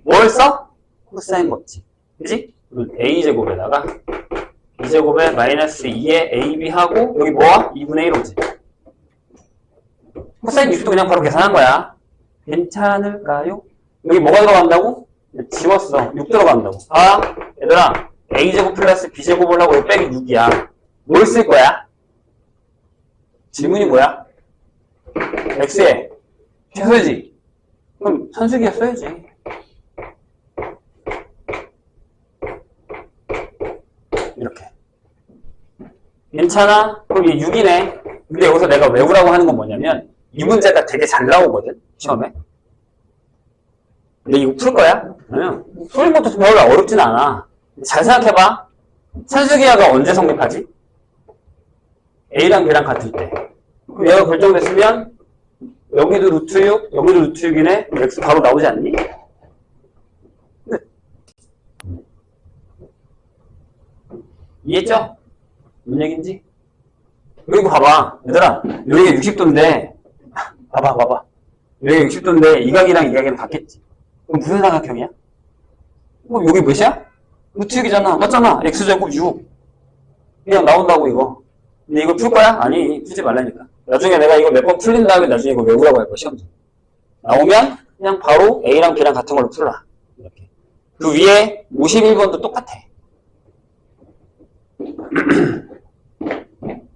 뭘 써? 코사인 법칙. 그치? A제곱에다가 B제곱에 마이너스 2의 AB하고 여기 뭐야? 2분의 1 오지. 코사인 60도 그냥 바로 계산한 거야. 괜찮을까요? 여기 뭐가 들어간다고? 지웠어. 6 들어간다고. 아, 얘들아. A제곱 플러스 B제곱을 하고 빼기 6이야. 뭘 쓸 거야? 질문이 뭐야? X에 최소지. 그럼 선수기가 써야지. 이렇게. 괜찮아? 그럼 이게 6이네. 근데 여기서 내가 외우라고 하는 건 뭐냐면 이 문제가 되게 잘 나오거든. 시험에. 근데 이거 풀 거야? 아니요. 풀는 것도 별로 어렵진 않아. 잘 생각해봐. 산수기하가 언제 성립하지? A랑 B랑 같을 때. 그럼 얘가 결정됐으면 여기도 루트 6, 여기도 루트 6이네? X 바로 나오지 않니? 네. 이해했죠? 뭔 얘기인지? 그리고 봐봐. 얘들아, 여기가 60도인데 봐봐. 여기가 60도인데 이 각이랑 이 각이랑 같겠지? 그럼 무슨 삼각형이야? 그럼 여기 몇이야? 루트 6이잖아. 맞잖아. X제곱 6. 그냥 나온다고 이거. 근데 이거 풀 거야? 아니, 풀지 말라니까. 나중에 내가 이거 몇 번 풀린 다음에 나중에 이거 외우라고 할 거야, 시험지. 나오면 그냥 바로 A랑 B랑 같은 걸로 풀어라. 이렇게. 그 위에 51번도 똑같아.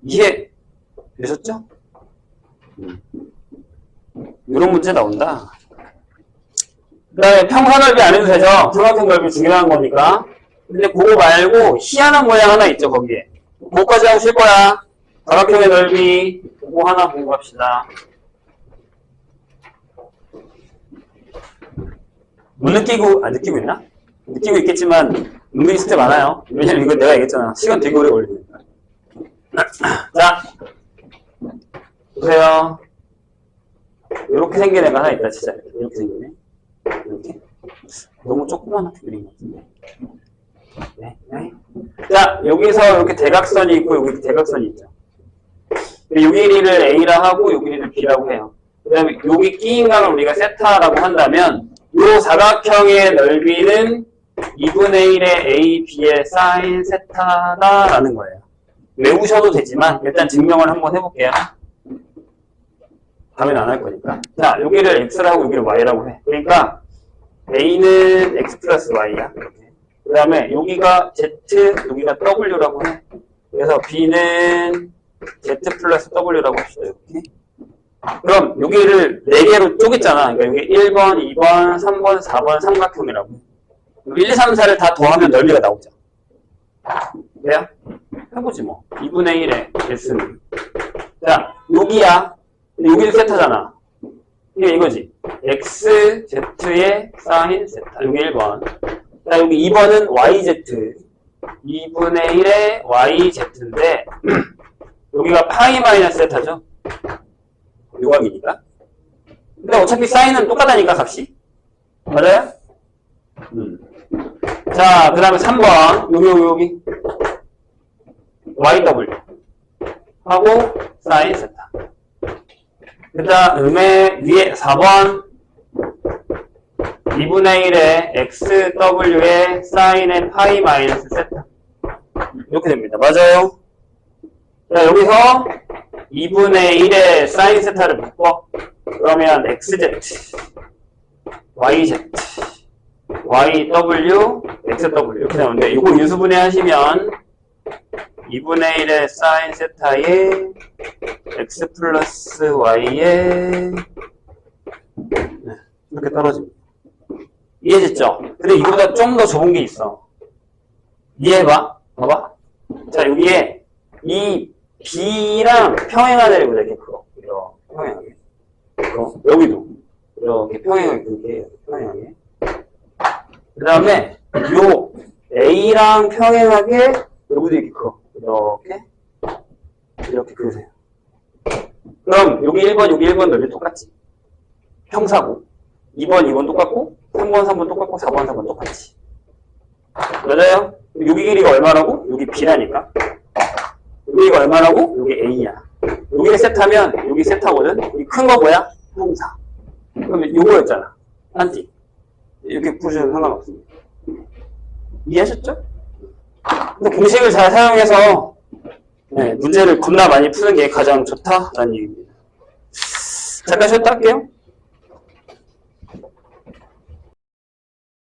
이해 되셨죠? 이런 문제 나온다. 그 다음에 평사넓이 안 해도 되죠? 삼각형 넓이 중요한 거니까. 근데 그거 말고 희한한 모양 하나 있죠, 거기에. 그거까지 하고 쉴 거야. 사각형의 넓이 그거 하나 공부합시다. 못 느끼고, 느끼고 있나? 느끼고 있겠지만 은근히 숙제 많아요. 왜냐면 이거 내가 얘기했잖아. 시간 되게 오래 걸리니까. 자, 보세요. 이렇게 생긴 애가 하나 있다, 진짜. 이렇게 생기네. 이렇게. 너무 조그만 학교 그린 것 같은데. 네. 자, 여기서 이렇게 대각선이 있고 여기 대각선이 있죠. 여기 길이를 A라 하고 여기 길이를 B라고 해요. 그 다음에 여기 끼인 감을 우리가 세타라고 한다면 이 사각형의 넓이는 2분의 1의 A, B의 사인 세타다라는 거예요. 외우셔도 되지만 일단 증명을 한번 해볼게요. 다음엔 안 할 거니까. 자, 여기를 X라고 여기를 Y라고 해. 그러니까 A는 X 플러스 Y야. 그 다음에 여기가 Z, 여기가 W라고 해. 그래서 B는 Z 플러스 W라고 합시다. 이렇게. 그럼 여기를 4개로 쪼갰잖아. 그러니까 여기 1번, 2번, 3번, 4번 삼각형이라고. 1, 2, 3, 4를 다 더하면 넓이가 나오죠. 그래요? 해보지 뭐. 2분의 1의 S는. 자, 여기야. 여기도 세타잖아. 이게 이거지. X, Z의 사인 세타. 여기 1번. 자, 여기 2번은 YZ. 2분의 1의 YZ인데, 여기가 파이 마이너스 세타죠? 요각이니까. 근데 어차피 사인은 똑같다니까, 값이. 맞아요? 자, 그 다음에 3번. 여기. YW. 하고, 사인 세타. 그 다음에 위에 4번. 2분의 1의 XW의 사인의 파이 마이너스 세타. 이렇게 됩니다. 맞아요? 자, 여기서 2분의 1의 사인 세타를 묶어. 그러면 XZ, YZ, YW, XW 이렇게 나오는데 이거 유수분해 하시면 2분의 1의 사인 세타에 X 플러스 Y에 이렇게 떨어집니다. 이해됐죠? 근데 이거보다 좀 더 좁은 게 있어. 이해해봐. 봐봐. 자, 여기에 이 B랑 평행하는 애보다 이렇게 커. 이렇게 평행하게. 여기도. 이렇게 평행하게 그렇게 평행하게. 그 다음에 요 A랑 평행하게 여기도 이렇게 커. 이렇게 그으세요. 그럼 여기 1번, 여기 1번 넓이 똑같지. 평사고. 2번, 2번 똑같고 3번, 3번 똑같고 4번, 4번 똑같지. 맞아요? 여기 길이가 얼마라고? 여기 B라니까. 여기가 얼마라고? 여기 A야. 여기를 세타면 여기 세타거든? 여기 큰 거 뭐야? 평사. 그러면 요거였잖아. 한띠. 이렇게 부르셔도 상관없습니다. 이해하셨죠? 근데 공식을 잘 사용해서 문제를 겁나 많이 푸는 게 가장 좋다라는 얘기입니다. 잠깐 쉬었다 할게요.